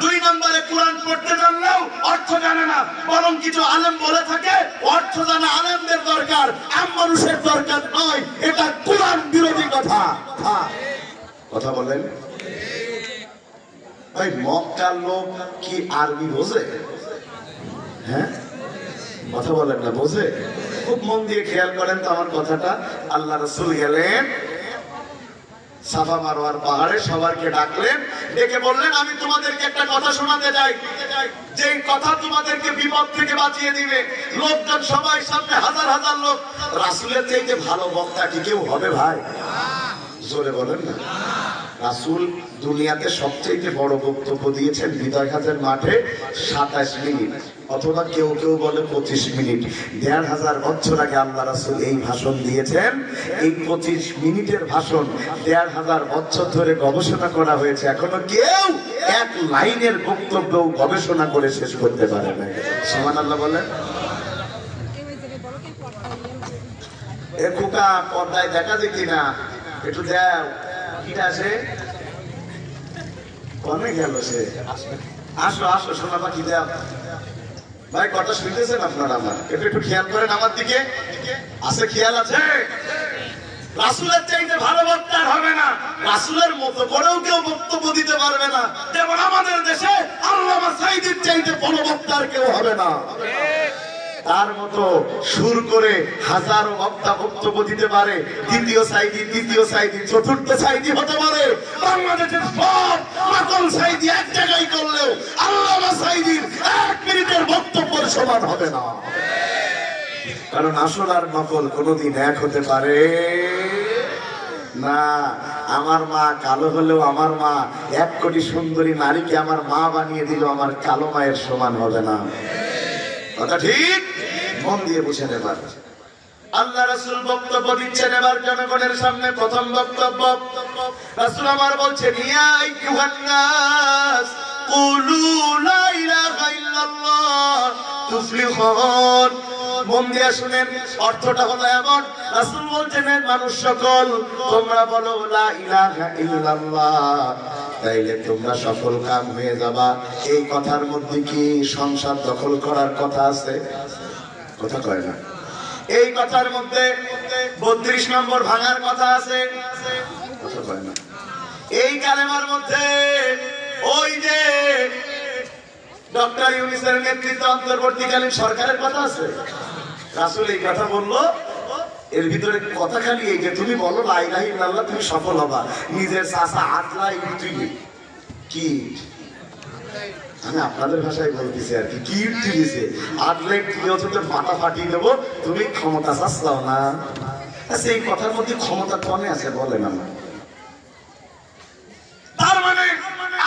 দুই নম্বরে কোরআন পড়তে জানলেও অর্থ জানে না। বরং কিছু আলেম বলে থাকে অর্থ জানা আলেমদের দরকার, আম মানুষের দরকার নয়। এটা কোরআন বিরোধী কথা। কথা বলেন ভাই, মক্কার লোক কি আরবি বোঝে? হ্যাঁ, কথা বলেন না, বোঝে? খুব মন দিয়ে খেয়াল করেন তো আমার কথাটা। আল্লাহ রাসূল গেলেন সাফা মারওয়ার পাহাড়ে, সবাইকে ডাকলেন, ডেকে বললেন আমি তোমাদেরকে একটা কথা শোনাতে চাই, যে কথা তোমাদেরকে বিপদ থেকে বাঁচিয়ে দিবে। লোকজন সবাই সামনে, হাজার হাজার লোক। রাসূলের চাইতে ভালো বক্তা কি কেউ হবে ভাই? জোরে বলেন না। রাসূল দুনিয়াতে সবচেয়ে বড় বক্তব্য দিয়েছেন বিদায় হাজের মাঠে 27 মিনিট, অথবা কেউ কেউ বলে 25 মিনিট। 1500 বছর আগে আল্লাহ রাসূল এই ভাষণ দিয়েছেন। এই 25 মিনিটের ভাষণ 1500 বছর ধরে গবেষণা করা হয়েছে, এখনো কেউ এক লাইনের বক্তব্য গবেষণা করে শেষ করতে পারে না। সুবহানাল্লাহ বলেন। এ খোকা পর্দায় দেখা যায় কিনা একটু দেও, কিটা আছে কমে গেল সে। আসো আসো সোনা পাখি দেও ভাই, কথা শুনতেছেন আপনারা? আমার একটু একটু খেয়াল করেন আমার দিকে, আছে খেয়াল আছে? রাসূলের চাইতে ভালো বক্তা হবে না, রাসূলের মতো করেও কেউ বক্তব্য দিতে পারবে না। যেমন আমাদের দেশে আল্লামা সাঈদীর চাইতে বড় বক্তা আর কেউ হবে না। তার মতো সুর করে হাজারো বক্তা বক্তব্য দিতে পারে। দ্বিতীয় সাঈদী, তৃতীয় সাঈদী, চতুর্থ সাঈদী হতে পারে। বাংলাদেশের সব নকল সাঈদী এক জায়গায় করলেও আল্লামা সাঈদীর 1 মিনিটের বক্তব্যের সমান হবে না। কারণ আসল আর নকল কোনোদিন এক হতে পারে না। আমার মা কালো হলেও আমার মা 1 কোটি সুন্দরী নারীকে আমার মা বানিয়ে দিল, আমার কালো মায়ের সমান হবে না। কথা ঠিক? মন দিয়ে বুঝে নেবার। আল্লাহ রাসূল বক্তব্য দিচ্ছেন এবার জনগণের সামনে। প্রথম বক্তব্য রাসূল আমার বলছেন, ইয়া আইয়ুহান নাস কুলু লা ইলাহা ইল্লাল্লাহ তুফলিহুন। মন দিয়ে শুনেন, অর্থটা হলো এমন, রাসূল বলছেন মানুষ সকল তোমরা বলো লা ইলাহা ইল্লাল্লাহ, তাইলে তোমরা সফল কাম হয়ে যাবা। এই কথার মধ্যে কি সংসার দখল করার কথা আছে? কথা কয় না। এই কথার মধ্যে 32 নম্বর ভাঙার কথা আছে? কথা কয় না। এই কালেমার মধ্যে ওই যে ডক্টর ইউনূসের নেতৃত্বে অন্তর্বর্তীকালীন সরকারের কথা আছে? রাসূল এই কথা বললো, এর ভিতরে কথা খালি এই যে তুমি বলো লা ইলাহা ইল্লাল্লাহ, তুমি সফল হবা। নিজের চাচা আদলা তুই কি, আমি আপনাদের ভাষায় বলতেছি আর কি, কি দিছে আদলা তুই মাথা ফাটিয়ে দেবো, তুমি ক্ষমতা চাচ্ছাও না। আচ্ছা এই কথার মধ্যে ক্ষমতা কমে আছে বলেন আমার? তার মানে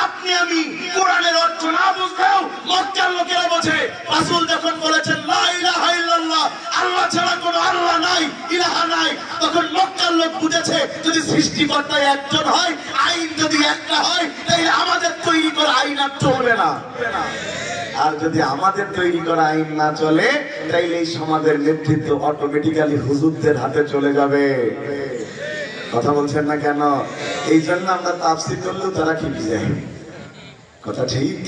আপনি আমি কোরআনের অর্থ না বুঝলেও মক্কার লোকেরা বোঝে। রাসূল যখন বলেছেন লা ইলাহা ইল্লাল্লাহ, আল্লাহ ছাড়া কোনো আল্লাহ নাই, ইলাহা নাই, তখন মক্কার লোক বুঝেছে যদি সৃষ্টিকর্তা একজন হয়, আইন যদি একটা হয়, তাহলে আমাদের তৈরি করা আইন আর চলবে না। আর যদি আমাদের তৈরি করা আইন না চলে, তাইলে এই সমাজের নেতৃত্ব অটোমেটিক্যালি হুজুরদের হাতে চলে যাবে। কথা বলছেন না কেন? এই জন্য আমরা তাফসীর করলেও তারা খেপে যায়। কথা ঠিক?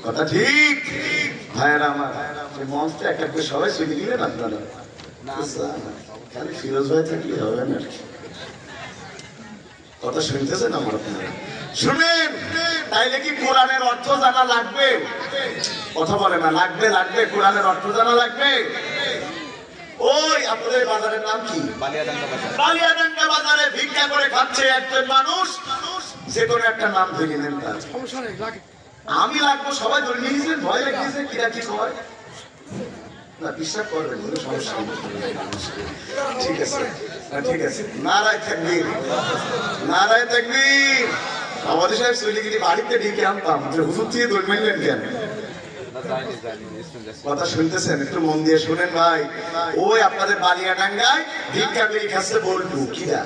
কথা ঠিক ভাইয়েরা আমার। মঞ্চটা একটা করে সবাই চলে গেলেন আপনারা খালি ফিরোজ ভাই থাকলে হবে না কথা শুনতেছেন আমার আপনারা শুনেন তাইলে কি কোরআনের অর্থ জানা লাগবে কথা বলে না লাগবে লাগবে কোরআনের অর্থ জানা লাগবে ওই আপনাদের বাজারের নাম কি বালিয়াডাঙ্গা বাজারে ভিক্ষা করে খাচ্ছে একজন মানুষ যে কোনো একটা নাম ধরে নেন তার আমি লাগবো সবাই ধরে নিয়েছেন ভয় লেগেছে কিরা কি হয় না বিশ্বাস করবেন কোনো সমস্যা নেই ঠিক আছে ঠিক আছে নারায় তাকবীর নারায় তাকবীর আমাদের সাহেব চলে গেলে বাড়িতে ডেকে আনতাম যে হুজুর দিয়ে দৌড় মারলেন কেন কথা শুনতেছেন একটু মন দিয়ে শুনেন ভাই ওই আপনাদের বালিয়াডাঙ্গায় ভিক্ষা করে খাচ্ছে বল্টু কিরা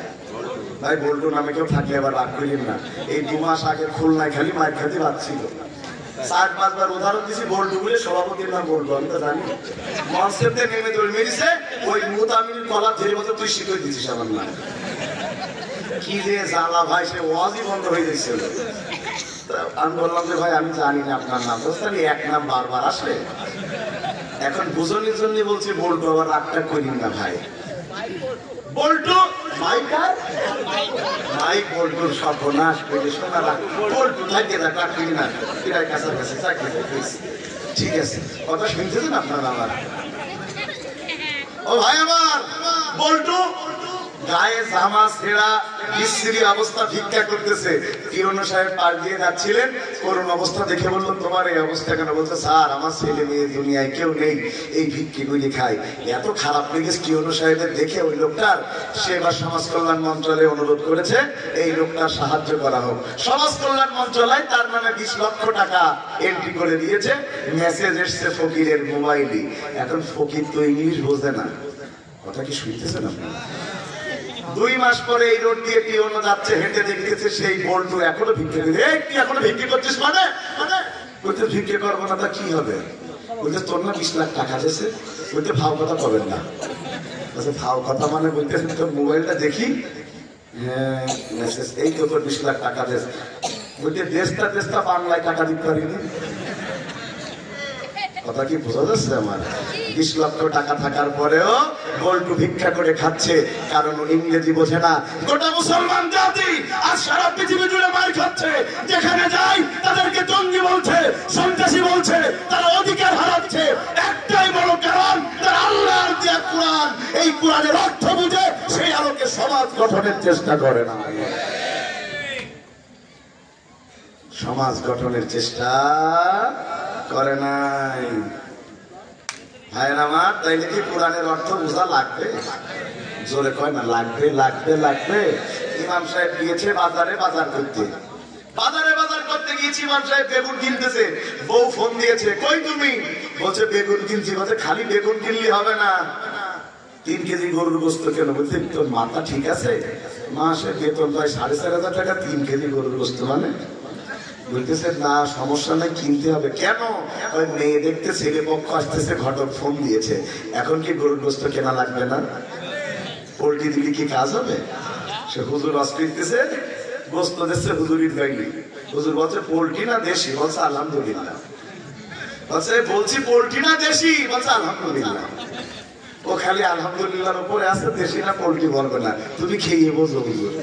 ভাই বল্টু নামে কেউ থাকলে আবার রাগ করিলেন না এই 2 মাস আগে খুলনায় খালি মায়ের খাতে পাচ্ছিল 4-5 বার উদাহরণ দিছি বল্টু বলে সভাপতির নাম বল্টু আমি তো জানি মঞ্চেতে নেমে দৌড় মেরেছে ওই মুতামিনের কলার ধরে মতো তুই শিখে দিছিস আমার নাম কি যে জ্বালা ভাই সে ওয়াজই বন্ধ হয়ে যাচ্ছিল আমি বললাম যে ভাই আমি জানি না আপনার নাম তাহলে এক নাম বারবার আসলে এখন বুঝনের জন্য বলছে বল্টু আবার রাগটা করিন না ভাই বল্টু মাইকার মাইক বল্টুর সর্বনাশ করে শোনা রাখ বল্টু থাকে না রাগ করি না প্রায় কাছাকাছি চাকরি ঠিক আছে কথা শুনতেছেন আপনারা আমার ও ভাই আমার বল্টু গায়ে জামা ছেঁড়া বিশ্রী অবস্থা ভিক্ষা করতেছে পিয়ন সাহেব পার দিয়ে যাচ্ছিলেন করুণ অবস্থা দেখে বললো তোমার এই অবস্থা কেন বলছে স্যার আমার ছেলে মেয়ে দুনিয়ায় কেউ নেই এই ভিক্ষিগুলি খায় এত খারাপ লেগেছে পিয়ন সাহেবের দেখে ওই লোকটার সে এবার সমাজ কল্যাণ মন্ত্রণালয়ে অনুরোধ করেছে এই লোকটার সাহায্য করা হোক সমাজ কল্যাণ মন্ত্রণালয় তার নামে 20 লক্ষ টাকা এন্ট্রি করে দিয়েছে মেসেজ এসছে ফকিরের মোবাইলে এখন ফকির তো ইংলিশ বোঝে না কথা কি শুনতেছেন আপনারা 2 মাস পরে এই রোড দিয়ে পিয়ন যাচ্ছে হেঁটে দেখতেছে সেই বল্টু এখনো ভিক্ষা দিতে এই তুই এখনো ভিক্ষা করছিস মানে বলতে ভিক্ষা করবো না তা কি হবে বলতে তোর না 20 লাখ টাকা দিয়েছে বলতে ভাও কথা করবেন না বলছে ভাও কথা মানে বলতেছে তোর মোবাইলটা দেখি হ্যাঁ মেসেজ এই তো তোর 20 লাখ টাকা দিয়েছে বলতে দেশটা বাংলায় টাকা দিতে পারিনি কথা কি বোঝা যাচ্ছে আমার 20 লক্ষ টাকা থাকার পরেও বল্টু ভিক্ষা করে খাচ্ছে কারণ ইংরেজি বোঝে না গোটা মুসলমান জাতি আর সারা পৃথিবী জুড়ে মার খাচ্ছে যেখানে যায় তাদেরকে জঙ্গি বলছে সন্ত্রাসী বলছে তারা অধিকার হারাচ্ছে একটাই বড় কারণ তারা আল্লাহর দেয়া কোরআন এই কোরআনের অর্থ বুঝে সেই আলোকে সমাজ গঠনের চেষ্টা করে না সমাজ গঠনের চেষ্টা করে নাই ভাইয়ের আমার তাইলে কি কোরআনের অর্থ বোঝা লাগবে জোরে কয় না লাগবে লাগবে লাগবে ইমাম সাহেব গিয়েছে বাজারে বাজার করতে গিয়েছি ইমাম সাহেব বেগুন কিনতেছে বউ ফোন দিয়েছে কই তুমি বলছে বেগুন কিনছি বলছে খালি বেগুন কিনলে হবে না 3 কেজি গরুর গোস্ত কেন বলছে তোর মাথা ঠিক আছে মাসে বেতন পায় 4,500 টাকা 3 কেজি গরুর গোস্ত মানে বলতেছে না সমস্যা নাই কিনতে হবে কেন ওই মেয়ে দেখতে ছেলে পক্ষ আসতেছে ঘটক ফোন দিয়েছে এখন কি গরুর গোস্ত কেনা লাগবে না পোল্ট্রি দিলে কি কাজ হবে সে হুজুর আসতেছে গোস্ত দিচ্ছে হুজুরির গাইলি হুজুর বলছে পোল্ট্রি না দেশি বলছে আলহামদুলিল্লাহ বলছে বলছি পোল্ট্রি না দেশি বলছে আলহামদুলিল্লাহ ও খালি আলহামদুলিল্লাহর উপরে আছে দেশি না পোল্ট্রি বলবে না তুমি খেয়ে বোঝো হুজুর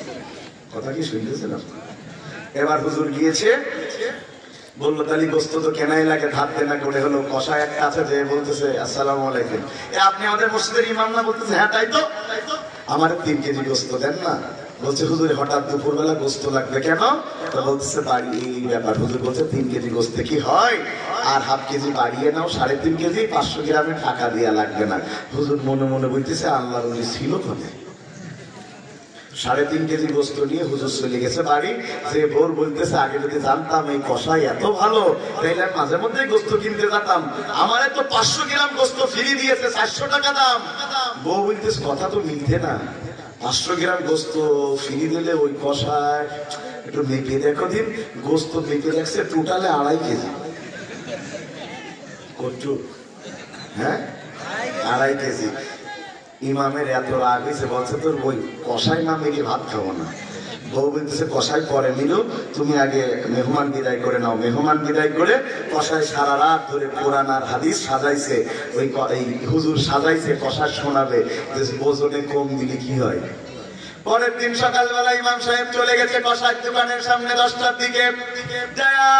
কথা কি শুনতেছেন আপনারা এবার হুজুর গিয়েছে বললো তাহলে গোস্ত তো কেনাই লাগে ধার দেনা করে হলো কষায় একটা আছে যে বলতেছে আসসালামু আলাইকুম আপনি আমাদের মসজিদের ইমাম না বলতেছে হ্যাঁ তাই তো আমার 3 কেজি গোস্ত দেন না বলছে হুজুর হঠাৎ দুপুরবেলা গোস্ত লাগবে কেন তো বলতেছে বাড়ি এই ব্যাপার হুজুর বলছে 3 কেজি গোস্তে কি হয় আর হাফ কেজি বাড়িয়ে নাও 3.5 কেজি 500 গ্রামের টাকা দেওয়া লাগবে না হুজুর মনে মনে বলতেছে আল্লাহর ওলি ছিল কোনে 3.5 কেজি গোস্ত নিয়ে হুজুর চলে গেছে বাড়ি যে বোর বলতেছে আগে যদি জানতাম এই কষাই এত ভালো তাইলে মাঝে মধ্যে গোস্ত কিনতে যেতাম আমারে তো 500 গ্রাম গোস্ত ফ্রি দিয়েছে 400 টাকা দাম বউ বলতেছে কথা তো মিলতে না 500 গ্রাম গোস্ত ফ্রি দিলে ওই কষায় একটু মেপে দেখো দিন গোস্ত মেপে দেখছে টোটালে 2.5 কেজি কত হ্যাঁ 2.5 কেজি ইমামের এত রাগ হয়েছে বলছে তোর ওই কষাই না মেরে ভাত খাবো না বউ বলতেছে কষাই পরে নিল, তুমি আগে মেহমান বিদায় করে নাও। মেহমান বিদায় করে কষাই সারা রাত ধরে কোরআন আর হাদিস সাজাইছে, ওই হুজুর সাজাইছে কষার শোনাবে যে ওজনে কম দিলে কি হয়। পরের দিন সকালবেলা ইমাম সাহেব চলে গেছে কষার দোকানের সামনে 10টার দিকে, যায়া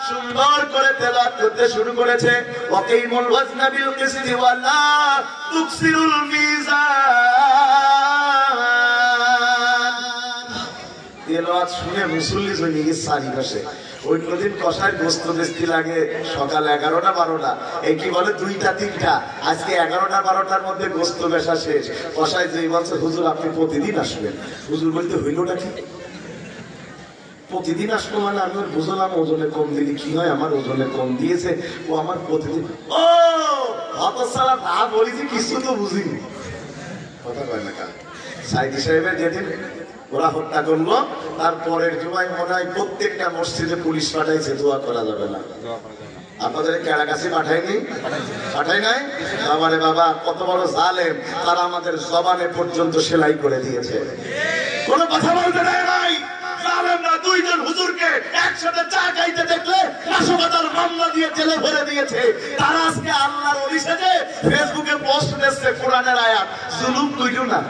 সুন্দর করে তেলাওয়াত করতে শুরু করেছে, ওয়াকিমুল ওয়াজনা বিল কিসতি ওয়ালা তুকসিরুল মিজান। তেলাওয়াত শুনে মুসল্লি জমি গেছে চারিপাশে। ওই দিন কষায় গোস্ত বেচতে লাগে সকাল 11টা 12টা, এই কি বলে 2টা 3টা, আজকে 11টা 12টার মধ্যে গোস্ত বেচা শেষ। কষায় যে বলছে হুজুর আপনি প্রতিদিন আসবেন। হুজুর বলতে হইলটা কি, প্রতিদিন আসবো মানে আমি বুঝলাম ওজনে কম দিলে কি হয়, আমার ওজনে কম দিয়েছে ও আমার প্রতিদিন। ও হতসালা না বলেছি কিছু তো বুঝিনি, কথা কয় না কাল সাইদি সাহেবের যেদিন ওরা হত্যা করলো তারপরের জুমায় মনে হয় প্রত্যেকটা মসজিদে পুলিশ পাঠাইছে, দোয়া করা যাবে না। আপনাদের কেরাকাছি পাঠায়নি, পাঠাই নাই? বাবারে বাবা, কত বড় জালেম, তারা আমাদের জবানে পর্যন্ত সেলাই করে দিয়েছে, কোনো কথা বলতে দেয় নাই। জালেমরা দুইজন হুজুরকে একসাথে চা খাইতে দেখলে নাশকতার মামলা দিয়ে জেলে ভরে দিয়েছে। তারা আজকে আল্লাহর ওলি সেজে ফেসবুকে পোস্ট দিচ্ছে কোরআনের আয়াত। জুলুম কইলো না?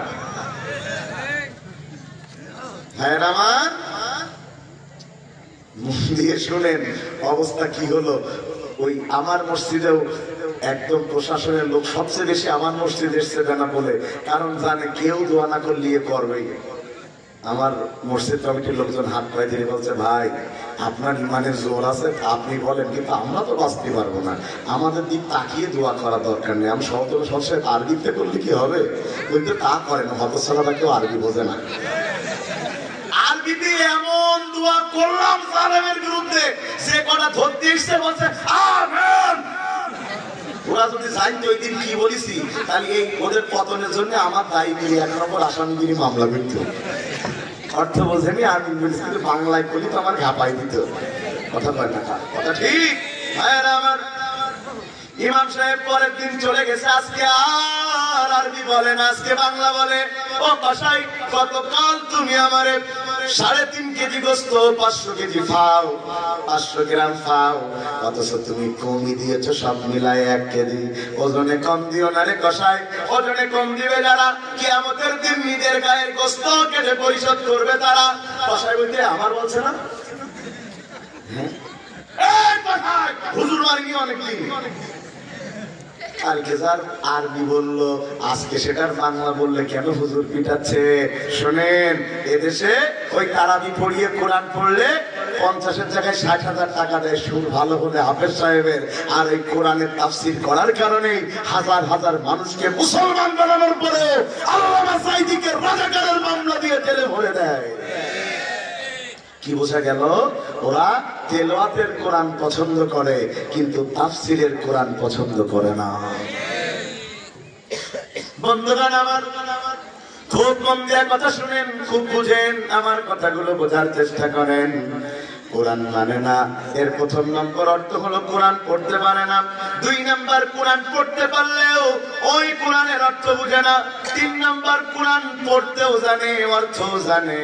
হ্যাঁ আমার মুখ দিয়ে শুনেন অবস্থা কি হলো। ওই আমার মসজিদেও একদম প্রশাসনের লোক সবচেয়ে বেশি আমার মসজিদ এসছে না বলে, কারণ জানে কেউ দোয়া না করলে করবেই। আমার মসজিদ কমিটির লোকজন হাত পায়ে দিয়ে বলছে, ভাই আপনার ইমানের জোর আছে আপনি বলেন, কিন্তু আমরা তো বাঁচতে পারবো না, আমাদের দিক তাকিয়ে দোয়া করা দরকার নেই। আমি সবসময় আরবিতে করলে কি হবে, কিন্তু তা করে না, হতসালাটা কেউ আরবি বোঝে না। আরবিতে এমন দোয়া করলাম জালেমের বিরুদ্ধে, যে কটা ধরতে এসছে বলছে আমেন। ওরা যদি জানতো ওই দিন কি বলেছি, তাহলে এই ওদের পতনের জন্য আমার দায়িত্ব 1 নম্বর আসামিগিরি মামলা করত। অর্থ বোঝেনি আমি বলছি, কিন্তু বাংলায় বলি তো আমার ঘাপাই দিত, কথা কয় না, কথা ঠিক। আমার ইমাম সাহেব পরের দিন চলে গেছে, আজকে আর আরবি বলে না, আজকে বাংলা বলে। ও কসাই, গতকাল তুমি আমারে 3.5 কেজি গোস্ত 500 কেজি ফাও 500 গ্রাম ফাও, অথচ তুমি কমই দিয়েছো সব মিলায় 1 কেজি। ওজনে কম দিও না রে কসাই, ওজনে কম দিবে যারা কিয়ামতের দিন নিজের গায়ের গোস্ত কেটে পরিশোধ করবে তারা। কসাই বলতে আমার বলছে না, হুজুর মারিনি অনেকদিন। কালকে যার আরবি বললো, আজকে সেটার বাংলা বললে কেন হুজুর পিটাচ্ছে? শোনেন, এদেশে ওই তারাবি পড়িয়ে কোরআন পড়লে 50-এর জায়গায় 60,000 টাকা দেয়, সুর ভালো হলে হাফেজ সাহেবের। আর এই কোরআনের তাফসীর করার কারণে হাজার হাজার মানুষকে মুসলমান বানানোর পরে আল্লামা সাঈদীকে রাজাকারের মামলা দিয়ে জেলে ভরে দেয়। কি বোঝা গেল? ওরা তেলাওয়াতের কোরআন পছন্দ করে, কিন্তু তাফসীরের কোরআন পছন্দ করে না। বন্ধুগণ আমার, খুব মন দিয়ে কথা শুনেন, খুব বুঝেন, আমার কথাগুলো বোঝার চেষ্টা করেন। কোরআন মানে না, এর প্রথম নম্বর অর্থ হলো কোরআন পড়তে পারে না। 2 নম্বর, কোরআন পড়তে পারলেও ওই কোরআনের অর্থ বুঝে না। 3 নম্বর, কোরআন পড়তেও জানে, অর্থও জানে,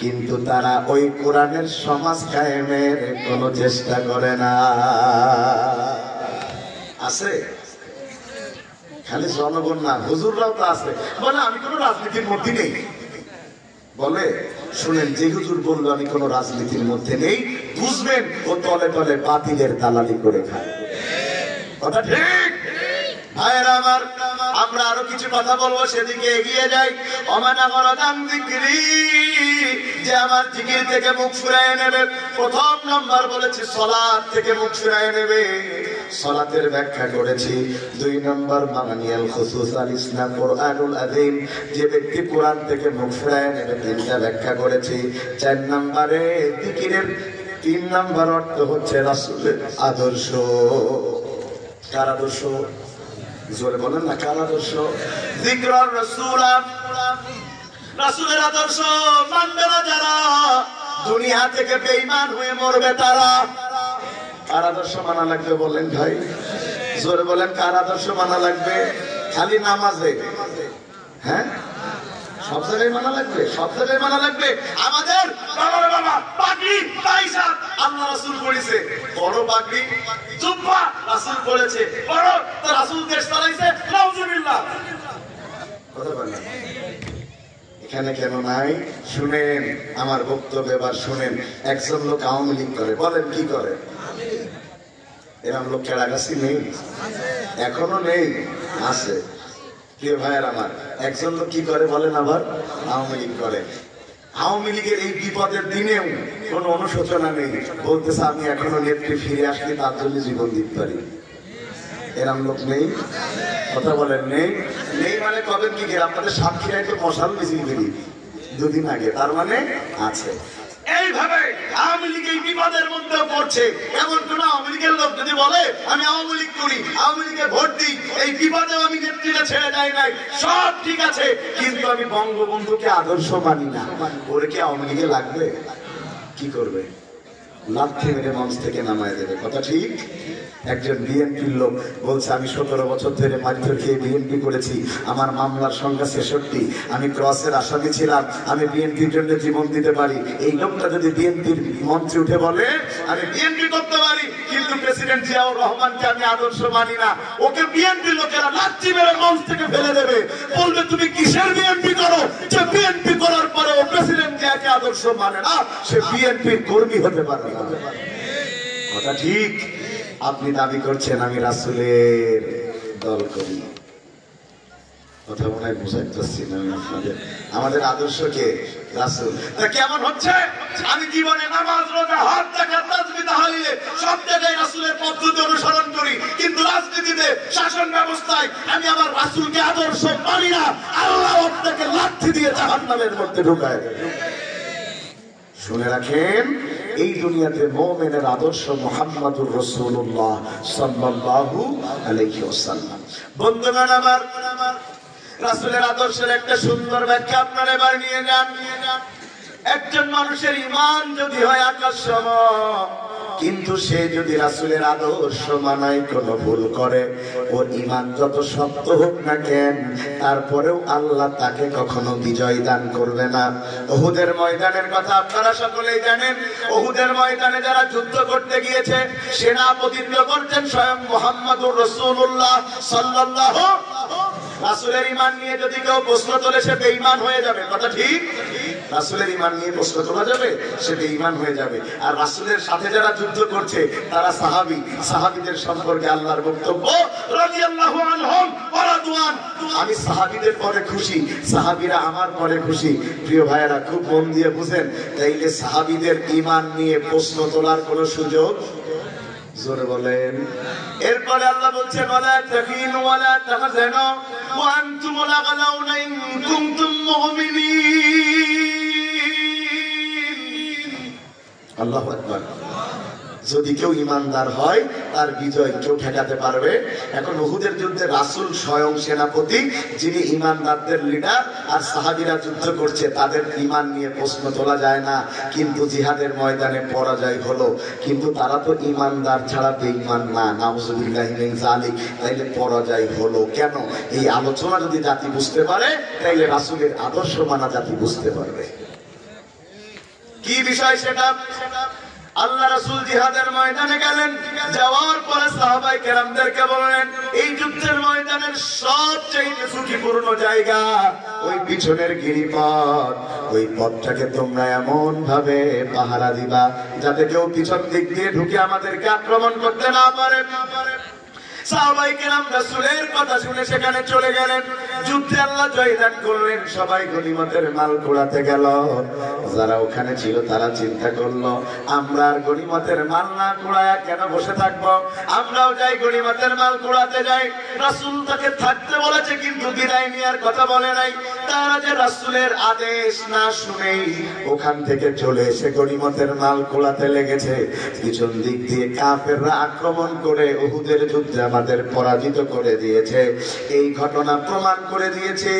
কিন্তু তারা ওই কোরআনের সমাজ কায়েমের কোনো চেষ্টা করে না। আছে খালি জনগণ না, হুজুররাও তো আছে, বলে আমি কোনো রাজনীতির মধ্যে নেই। বলে শুনেন, যে হুজুর বললো আমি কোনো রাজনীতির মধ্যে নেই, বুঝবেন ও তলে তলে বাতিলের দালালি করে খায়। কথা ঠিক ভাইয়েরা আমার, আমরা আরো কিছু কথা বলবো, সেদিকে এগিয়ে যাই। যে আমার জিকির থেকে মুখ ফিরিয়ে নেবে। প্রথম নম্বর বলেছি সালাত থেকে মুখ ফিরিয়ে নেবে, সালাতের ব্যাখ্যা করেছি। 2 নম্বর মাগানিয়াল খুসুস আল ইসলাম কোরআনুল আযীম, যে ব্যক্তি কোরআন থেকে মুখ ফিরিয়ে নেবে 3টা ব্যাখ্যা করেছি। 4 নম্বরে জিকিরের 3 নম্বর অর্থ হচ্ছে রাসূলের আদর্শ। কার আদর্শ? জোরে বলেন না, কার আদর্শ? যিকরুর রাসূল, রাসূলের আদর্শ মানবে না যারা, দুনিয়া থেকে বেঈমান হয়ে মরবে তারা। কার আদর্শ মানা লাগবে বলেন ভাই? জোরে বলেন, কার আদর্শ মানা লাগবে? খালি নামাজে? হ্যাঁ, সব জায়গায় মানা লাগবে, সব জায়গায় মানা লাগবে। আমাদের বাবার বাবা পাগড়ি পয়সা আল্লাহ রাসূল পড়েছে, বড় পাগড়ি জুব্বা রাসূল পড়েছে, বড় তো রাসূল দেশ চালাইছে, নাউজুবিল্লাহ। কথা বলেন এখানে কেন নাই? শুনেন আমার বক্তব্য, এবার শুনেন। একজন লোক আওয়ামী লীগ করে, বলেন কি করে? এরকম লোক কেরাগাছি নেই? এখনো নেই? আছে। প্রিয় ভাইয়ের আমার, একজন লোক কি করে বলেন? আবার আওয়ামী লীগ করে। আওয়ামী লীগের এই বিপদের দিনেও কোন অনুশোচনা নেই, বলতেছে আমি এখনো নেত্রী ফিরে আসলে তার জন্য জীবন দিতে পারি। এরকম লোক নেই? কথা বলেন নেই? নেই মানে কবেন কি আপনাদের সাতক্ষীরায় তো মশাল মিছিল করি দুদিন আগে, তার মানে আছে। এইভাবে আওয়ামী লীগ এই বিপদের মধ্যে পড়ছে। এমন কোন আওয়ামী লীগের লোক যদি বলে আমি আওয়ামী লীগ করি, আওয়ামী লীগে ভোট দিই, এই বিপদেও আমি নেত্রীরা ছেড়ে যাই নাই, সব ঠিক আছে, কিন্তু আমি বঙ্গবন্ধুকে আদর্শ মানি না, ওরে কি আওয়ামী লীগে লাগবে? কি করবে? লাথি মেরে মঞ্চ থেকে নামায় দেবে। কথা ঠিক? একজন বিএনপির লোক বলছে আমি 17 বছর ধরে মারধর খেয়ে বিএনপি করেছি, আমার মামলার সংখ্যা 66, আমি ক্রসের আসামি ছিলাম, আমি বিএনপির জন্য জীবন দিতে পারি। এই লোকটা যদি বিএনপির মঞ্চে উঠে বলে আমি বিএনপি করতে পারি কিন্তু প্রেসিডেন্ট জিয়াউর রহমানকে আমি আদর্শ মানি না, ওকে বিএনপি লোকেরা লাথি মেরে মঞ্চ থেকে ফেলে দেবে, বলবে তুমি কিসের বিএনপি করো যে বিএনপি করার পরে ও প্রেসিডেন্ট জিয়াকে আদর্শ মানে না, সে বিএনপির কর্মী হতে পারে না। কথা ঠিক? আপনি দাবি করছেন আমি রাসূলের দল করি, কথা মনে হয় বুঝাতে পারছি না আমি আপনাদের। আমাদের আদর্শকে রাসূল। তা কেমন হচ্ছে? আমি জীবনে নামাজ, রোজা, হজ, যাকাত, তাসবিহ, তাহলিলে সব জায়গায় রাসূলের পদ্ধতি অনুসরণ করি, কিন্তু রাজনীতিতে, শাসন ব্যবস্থায় আমি আমার রাসূলকে আদর্শ মানি না। আল্লাহ আপনাকে লাঠি দিয়ে জাহান্নামের মধ্যে ঢুকায় দেবে। শুনে রাখেন, এই দুনিয়াতে মুমিনের আদর্শ মুহাম্মাদুর রাসূলুল্লাহ সাল্লাল্লাহু আলাইহি ওয়াসাল্লাম। বন্ধুগণ আমার, রাসূলের আদর্শের একটা সুন্দর ব্যাখ্যা আপনারা এবার নিয়ে যান। একজন মানুষের ঈমান যদি হয় আকাশ সম, কিন্তু সে যদি রাসূলের আদর্শ মানায় কোনো ভুল করে, ওর ঈমান যত শক্ত হোক না কেন, তারপরেও আল্লাহ তাকে কখনো বিজয় দান করবে না। উহুদের ময়দানের কথা আপনারা সকলেই জানেন। উহুদের ময়দানে যারা যুদ্ধ করতে গিয়েছে, সেনা প্রতিনিধিত্ব করছেন স্বয়ং মুহাম্মদুর রাসূলুল্লাহ সাল্লাল্লাহু। রাসূলের ঈমান নিয়ে যদি কেউ প্রশ্ন তোলে সে বেঈমান হয়ে যাবে। কথা ঠিক? রাসূলের ঈমান নিয়ে প্রশ্ন তোলা যাবে, সে বেঈমান হয়ে যাবে। আর রাসূলের সাথে যারা যুদ্ধ করছে তারা সাহাবী, সাহাবীদের সম্পর্কে আল্লাহর বক্তব্য রাদিয়াল্লাহু আনহুম ওয়া রাদওয়ান। আমি সাহাবীদের পরে খুশি, সাহাবীরা আমার পরে খুশি। প্রিয় ভাইয়েরা খুব মন দিয়ে বুঝেন, তাইলে সাহাবীদের ঈমান নিয়ে প্রশ্ন তোলার কোনো সুযোগ, জোরে বলেন। এরপরে আল্লাহ বলছেন ওয়ালা তাহিনু ওয়ালা তাহজানু ওয়া আনতুমুল আ'লাউনা ইন কুনতুম মুমিনিন। আল্লাহু আকবার। যদি কেউ ইমানদার হয় তার বিজয় কেউ ঠেকাতে পারবে? এখন উহুদের যুদ্ধে রাসূল স্বয়ং সেনাপতি, যিনি ইমানদারদের লিডার, আর সাহাবীরা যুদ্ধ করছে, তাদের ঈমান নিয়ে প্রশ্ন তোলা যায় না। কিন্তু জিহাদের ময়দানে পরাজয় হলো, কিন্তু তারা তো ইমানদার ছাড়া বেঈমান না, নাউযুবিল্লাহি মিন যালিক। তাইলে পরাজয় হলো কেন? এই আলোচনা যদি জাতি বুঝতে পারে, তাইলে রাসূলের আদর্শ মানা জাতি বুঝতে পারবে। কি বিষয় সেটা? আল্লাহ রাসূল জিহাদের ময়দানে গেলেন, যাওয়ার পরে সাহাবায়ে কেরামদেরকে বললেন এই যুদ্ধের ময়দানের সবচেয়ে ঝুঁকিপূর্ণ জায়গা ওই পিছনের গিরিপথ, ওই পথটাকে তোমরা এমন ভাবে পাহারা দিবা যাতে কেউ পিছন দিক দিয়ে ঢুকে আমাদেরকে আক্রমণ করতে না পারে। সাহাবায়ে কেরাম রাসূলের কথা শুনে সেখানে চলে গেলেন। যুদ্ধে আল্লাহ জয়দান করলেন, সবাই গনিমতের মাল কুড়াতে গেল। যারা ওখানে ছিল তারা চিন্তা করলো আমরা আর গনিমতের মাল না কুড়ায়া কেন বসে থাকবো, আমরাও যাই গনিমতের মাল কুড়াতে যাই। রাসূল তাকে থাকতে বলেছে কিন্তু বিদায় নেওয়ার কথা বলে নাই। তারা যে রাসূলের আদেশ না শুনেই ওখান থেকে চলে এসে গনিমতের মাল কুড়াতে লেগেছে। পিছন দিক দিয়ে কাফেররা আক্রমণ করে উহুদের যুদ্ধে আমাদের পরাজিত করে দিয়েছে। এই ঘটনা প্রমাণ করে দিয়েছে,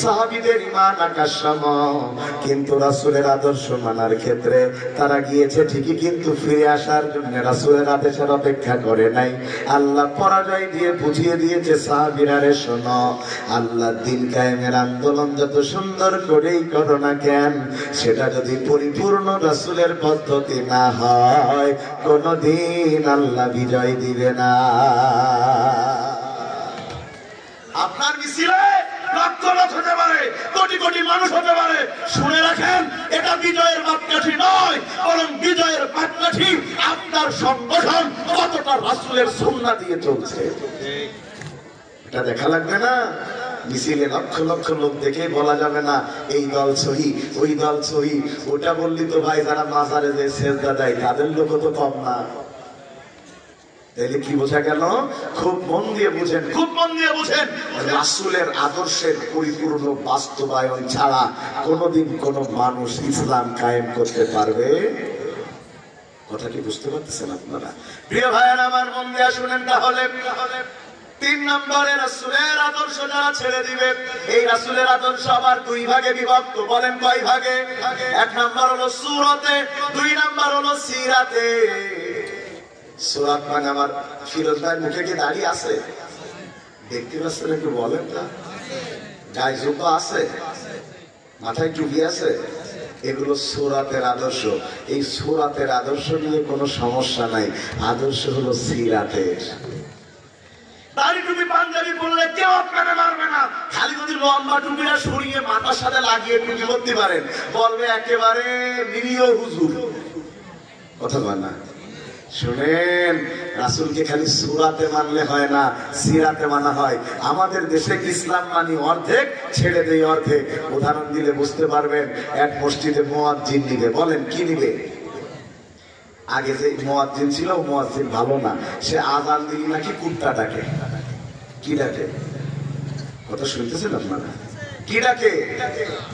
সাহাবীদের ঈমান আকাশ সম, কিন্তু রাসূলের আদর্শ মানার ক্ষেত্রে তারা গিয়েছে ঠিকই, কিন্তু ফিরে আসার জন্য রাসূলের আদেশের অপেক্ষা করে নাই। আল্লাহ পরাজয় দিয়ে বুঝিয়ে দিয়েছে, সাহাবীরা রে শোনো, আল্লাহর দ্বীন কায়েমের আন্দোলন যত সুন্দর করেই করো না কেন, সেটা যদি পরিপূর্ণ রাসূলের পদ্ধতি না হয়, কোনদিন আল্লাহ বিজয় দিবে না। আপনার মিছিলে লক্ষ লক্ষ হতে পারে, কোটি কোটি মানুষ হতে পারে, শুনে রাখেন, এটা বিজয়ের মাপকাঠি নয়, বরং বিজয়ের মাপকাঠি আপনার সংগঠন কতটা রাসূলের সুন্নাহ দিয়ে চলছে। এটা দেখা লাগবে না। মিছিলে লক্ষ লক্ষ লোক দেখে বলা যাবে না এই দল সহি ওই দল সহি। ওটা বললি তো ভাই যারা মাজারে যে সেজদা দেয় তাদের লোক তো কম না। তাইলে কি বোঝা গেল? খুব মন দিয়ে বুঝেন, খুব মন দিয়ে বুঝেন, রাসূলের আদর্শের পরিপূর্ণ বাস্তবায়ন ছাড়া কোনোদিন কোন মানুষ ইসলাম কায়েম করতে পারবে? কথা কি বুঝতে পারতেছেন আপনারা? প্রিয় ভাইয়েরা আমার, মন দিয়ে শুনেন। তাহলে 3 নম্বরে রাসূলের আদর্শ যারা ছেড়ে দিবে, এই রাসূলের আদর্শ আবার 2 ভাগে বিভক্ত। বলেন কয় ভাগে? 1 নম্বর হলো সূরাতে, 2 নম্বর হলো সিরাতে। সূরাত মানে আমার ফিরোজ ভাই মুখে কি দাড়ি আছে? দেখতে পাচ্ছেন? একটু বলেন না। গায়ে জুব্বা আছে, মাথায় টুপি আছে, এগুলো সূরাতের আদর্শ। এই সূরাতের আদর্শ নিয়ে কোনো সমস্যা নাই, আদর্শ হলো সিরাতের। দাড়ি টুপি পাঞ্জাবি পরলে কেউ আপনাকে মারবে না, খালি যদি লম্বা টুপিটা সরিয়ে মাথার সাথে লাগিয়ে টুপি করতে পারেন, বলবে একেবারে নিরীহ হুজুর। কথা বল না। শুনেন, রাসূলকে খালি সূরাতে মানলে হয় না, সিরাতে মানা হয়। আমাদের দেশে ইসলাম মানি অর্ধেক, ছেড়ে দেই অর্ধেক। উদাহরণ দিলে বুঝতে পারবেন। এক মসজিদে মুয়াজ্জিন নিবে, বলেন কি নিবে? আগে যে মুয়াজ্জিন ছিল, মুয়াজ্জিন ভালো না, সে আযান দিলে নাকি কুত্তা ডাকে। কি ডাকে? কথা শুনতেছেন আপনারা? কি ডাকে?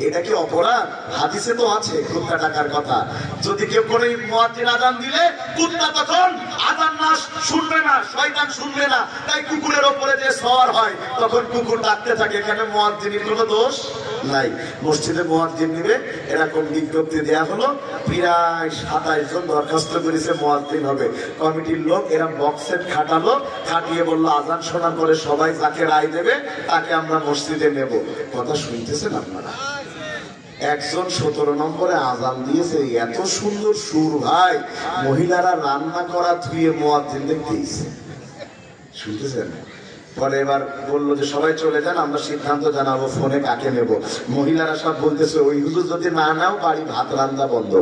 এটা কি অপরাধ? হাদিসে তো আছে কুত্তা ডাকার কথা। যদি কেউ কোনো মুয়াজ্জিন আযান দিলে কুত্তা তখন আযান না শুনবে না, শয়তান শুনবে না, তাই কুকুরের উপরে যে সওয়ার হয় তখন কুকুর ডাকতে থাকে। এখানে মুয়াজ্জিনের কোনো দোষ নাই। মসজিদে মুয়াজ্জিন নিবে, এরকম বিজ্ঞপ্তি দেয়া হলো, প্রায় 27 জন দরখাস্ত করেছে মুয়াজ্জিন হবে। কমিটির লোক এরা বক্সেট খাটালো, খাটিয়ে বললো আযান শোনার পরে সবাই যাকে রায় দেবে তাকে আমরা মসজিদে নেব। কথা শুনতেছেন আপনারা? একজন 17 নম্বরে আযান দিয়েছে, এত সুন্দর সুর ভাই, মহিলারা রান্না করা ধুয়ে মুয়াজ্জিন দেখতেইছে। শুনতেছেন? পরে এবার বললো যে সবাই চলে যান, আমরা সিদ্ধান্ত জানাবো ফোনে কাকে নেব। মহিলারা সব বলতেছে ওই হুজুর যদি না নাও বাড়ি ভাত রান্না বন্ধ।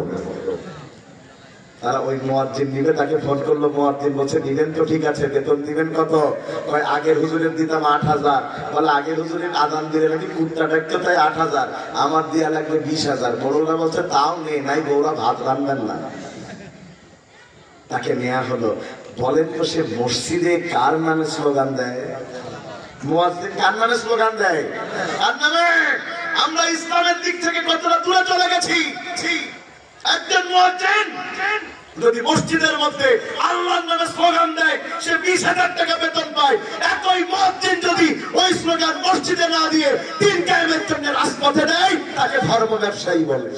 তারা ওই মুয়াজ্জিন নিবে, তাকে ফোন করলো, মুয়াজ্জিন বলছে দিবেন তো? ঠিক আছে, বেতন দিবেন কত? কয় আগের হুজুরের দিতাম 8000। বলে আগের হুজুরের আযান দিলে নাকি কুত্তা ডাকতো, তাই 8000, আমার দেয়া লাগবে 20000। বড়রা বলছে তাও নেই, নাই বউরা ভাত রান্নার না। তাকে নেওয়া হলো। বলেন তো সে মসজিদে কার নামে স্লোগান দেয়? মুয়াজ্জিন কার নামে স্লোগান দেয়? কার নামে? আমরা ইসলামের দিক থেকে কতটা দূরে চলে গেছি। একজন মুয়াজ্জিন যদি মসজিদের মধ্যে আল্লাহর নামে স্লোগান দেয়, সে 20,000 টাকা বেতন পায়। একই মুয়াজ্জিন যদি ওই স্লোগান মসজিদে না দিয়ে দ্বীন কায়েমের জন্য রাজপথে দেয়, তাকে ধর্ম ব্যবসায়ী বলে।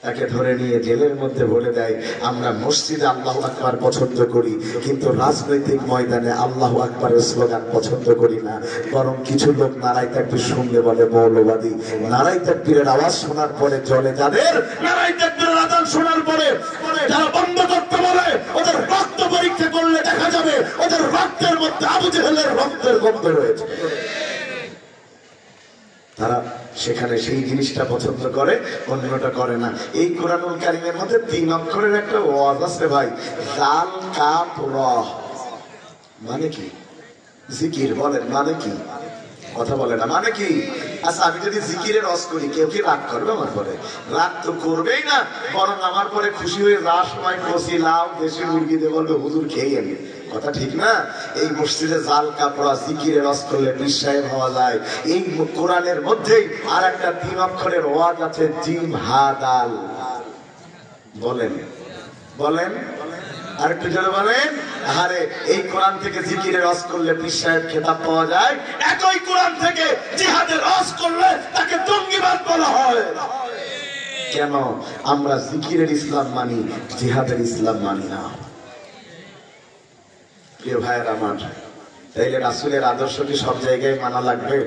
তাকে ধরে নিয়ে জেলের মধ্যে বলে দেয় আমরা মসজিদে আল্লাহু আকবার পছন্দ করি, কিন্তু রাজনৈতিক ময়দানে আল্লাহু আকবারের স্লোগান পছন্দ করি না। বরং কিছু লোক নারাই তাকবীর শুনলে বলে মৌলবাদী। নারাই তাকবীরের আওয়াজ শোনার পরে জলে যাদের নারাই তাকবীরের আযান শোনার পরে যারা বন্ধ করতে বলে, ওদের রক্ত পরীক্ষা করলে দেখা যাবে ওদের রক্তের মধ্যে আবু জেহেলের রক্তের গন্ধ রয়েছে। তারা সেখানে সেই জিনিসটা পছন্দ করে, অন্যটা করে না। এই কোরআনুল কারীমের মধ্যে 3 অক্ষরের একটা ওয়াজ আছে ভাই, জাল কাফ র। মানে কি? জিকির। বলেন মানে কি? কথা বলে না, মানে কি? আচ্ছা আমি যদি জিকিরের রস করি, কেউ কি রাগ করবে আমার পরে? রাগ তো করবেই না, বরং আমার পরে খুশি হয়ে যাওয়ার সময় কষি লাউ দেশি মুরগি দিয়ে বলবে হুজুর খেয়ে এনে। কথা ঠিক না? এই মসজিদে জাল কাপড়া জিকিরের রস করলে নিঃসায় হওয়া যায়। এই কোরআনের মধ্যেই আর একটা 3 অক্ষরের ওয়াজ আছে, জিম হা দাল। বলেন বলেন আর একটু জোরে বলেন। আরে এই কোরআন থেকে জিকিরের রস করলে পীর সাহেব খেতাব পাওয়া যায়, একই কোরআন থেকে জিহাদের রস করলে তাকে জঙ্গিবাদ বলা হয়। কেন? আমরা জিকিরের ইসলাম মানি, জিহাদের ইসলাম মানি না। প্রিয় ভাইয়ের আমার, তাইলে রাসূলের আদর্শ কি সব জায়গায় মানা লাগবে?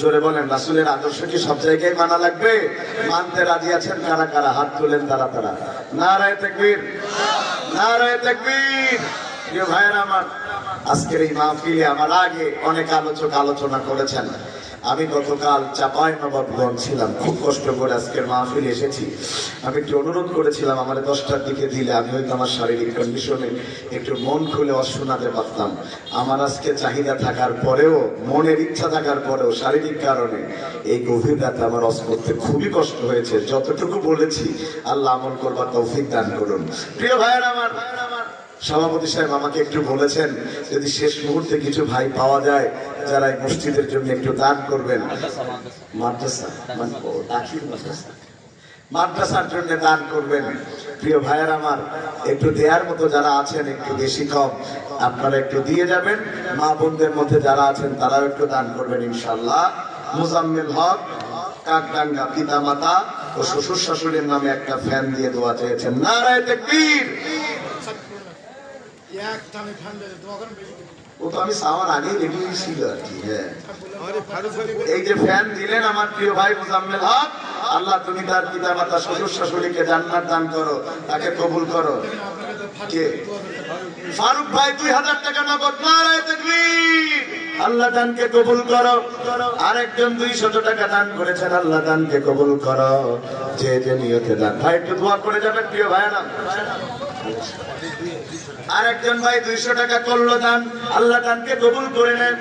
জোরে বলেন, রাসূলের আদর্শ কি সব জায়গায় মানা লাগবে? মানতে রাজি আছেন কারা কারা? হাত তোলেন তারা তারা। নারায়ে তাকবীর, নারায়ে তাকবীর। প্রিয় ভাইয়ের আমার, আজকের এই মাহফিলে আমার আগে অনেক আলোচক আলোচনা করেছেন। আমি গতকাল চাঁপাইনবাবগঞ্জ ছিলাম, খুব কষ্ট করে আজকের মাহফিলে এসেছি। আমি একটু অনুরোধ করেছিলাম আমার 10টার দিকে দিলে আমি হয়তো আমার শারীরিক কন্ডিশনে একটু মন খুলে শোনাতে পারতাম। আমার আজকে চাহিদা থাকার পরেও, মনের ইচ্ছা থাকার পরেও শারীরিক কারণে এই গভীর রাতে আমার ওয়াজ করতে খুবই কষ্ট হয়েছে। যতটুকু বলেছি আল্লাহ আমল করবার তৌফিক দান করুন। প্রিয় ভাইয়েরা আমার, সভাপতি সাহেব আমাকে একটু বলেছেন যদি শেষ মুহূর্তে কিছু ভাই পাওয়া যায় যারা এই মসজিদের জন্য একটু দান করবেন। মাদ্রাসা মানে দাখিল মাদ্রাসা, মাদ্রাসার জন্য দান করবেন। প্রিয় ভাইয়ের আমার, একটু দেওয়ার মতো যারা আছেন একটু বেশি কম আপনারা একটু দিয়ে যাবেন। মা বোনদের মধ্যে যারা আছেন তারাও একটু দান করবেন ইনশাআল্লাহ। মুজাম্মিল হক কাকডাঙ্গা পিতা মাতা ও শ্বশুর শাশুড়ির নামে একটা ফ্যান দিয়ে দোয়া চেয়েছেন। নারায়ে তাকবীর। ও তো আমি সাওয়ার আগেই রেডি হয়েছিল আর কি। হ্যাঁ, এই যে ফ্যান দিলেন আমার প্রিয় ভাই মুজাম্মিল হক, আল্লাহ তুমি তার পিতা মাতা শ্বশুর শাশুড়িকে জান্নাত দান করো, তাকে কবুল করো। কে? ফারুক ভাই 2000 টাকা নগদ। নারায়ে তাকবীর। আল্লাহ দানকে কবুল করো। আরেকজন 200 টাকা দান করেছেন, আল্লাহ দানকে কবুল করো। যে যে নিয়তে দান, ভাই একটু দোয়া করে যাবেন প্রিয় ভাইরা। আরেকজন ভাই 200 টাকা করলো দান, আল্লাহ দানকে কবুল করে নেন।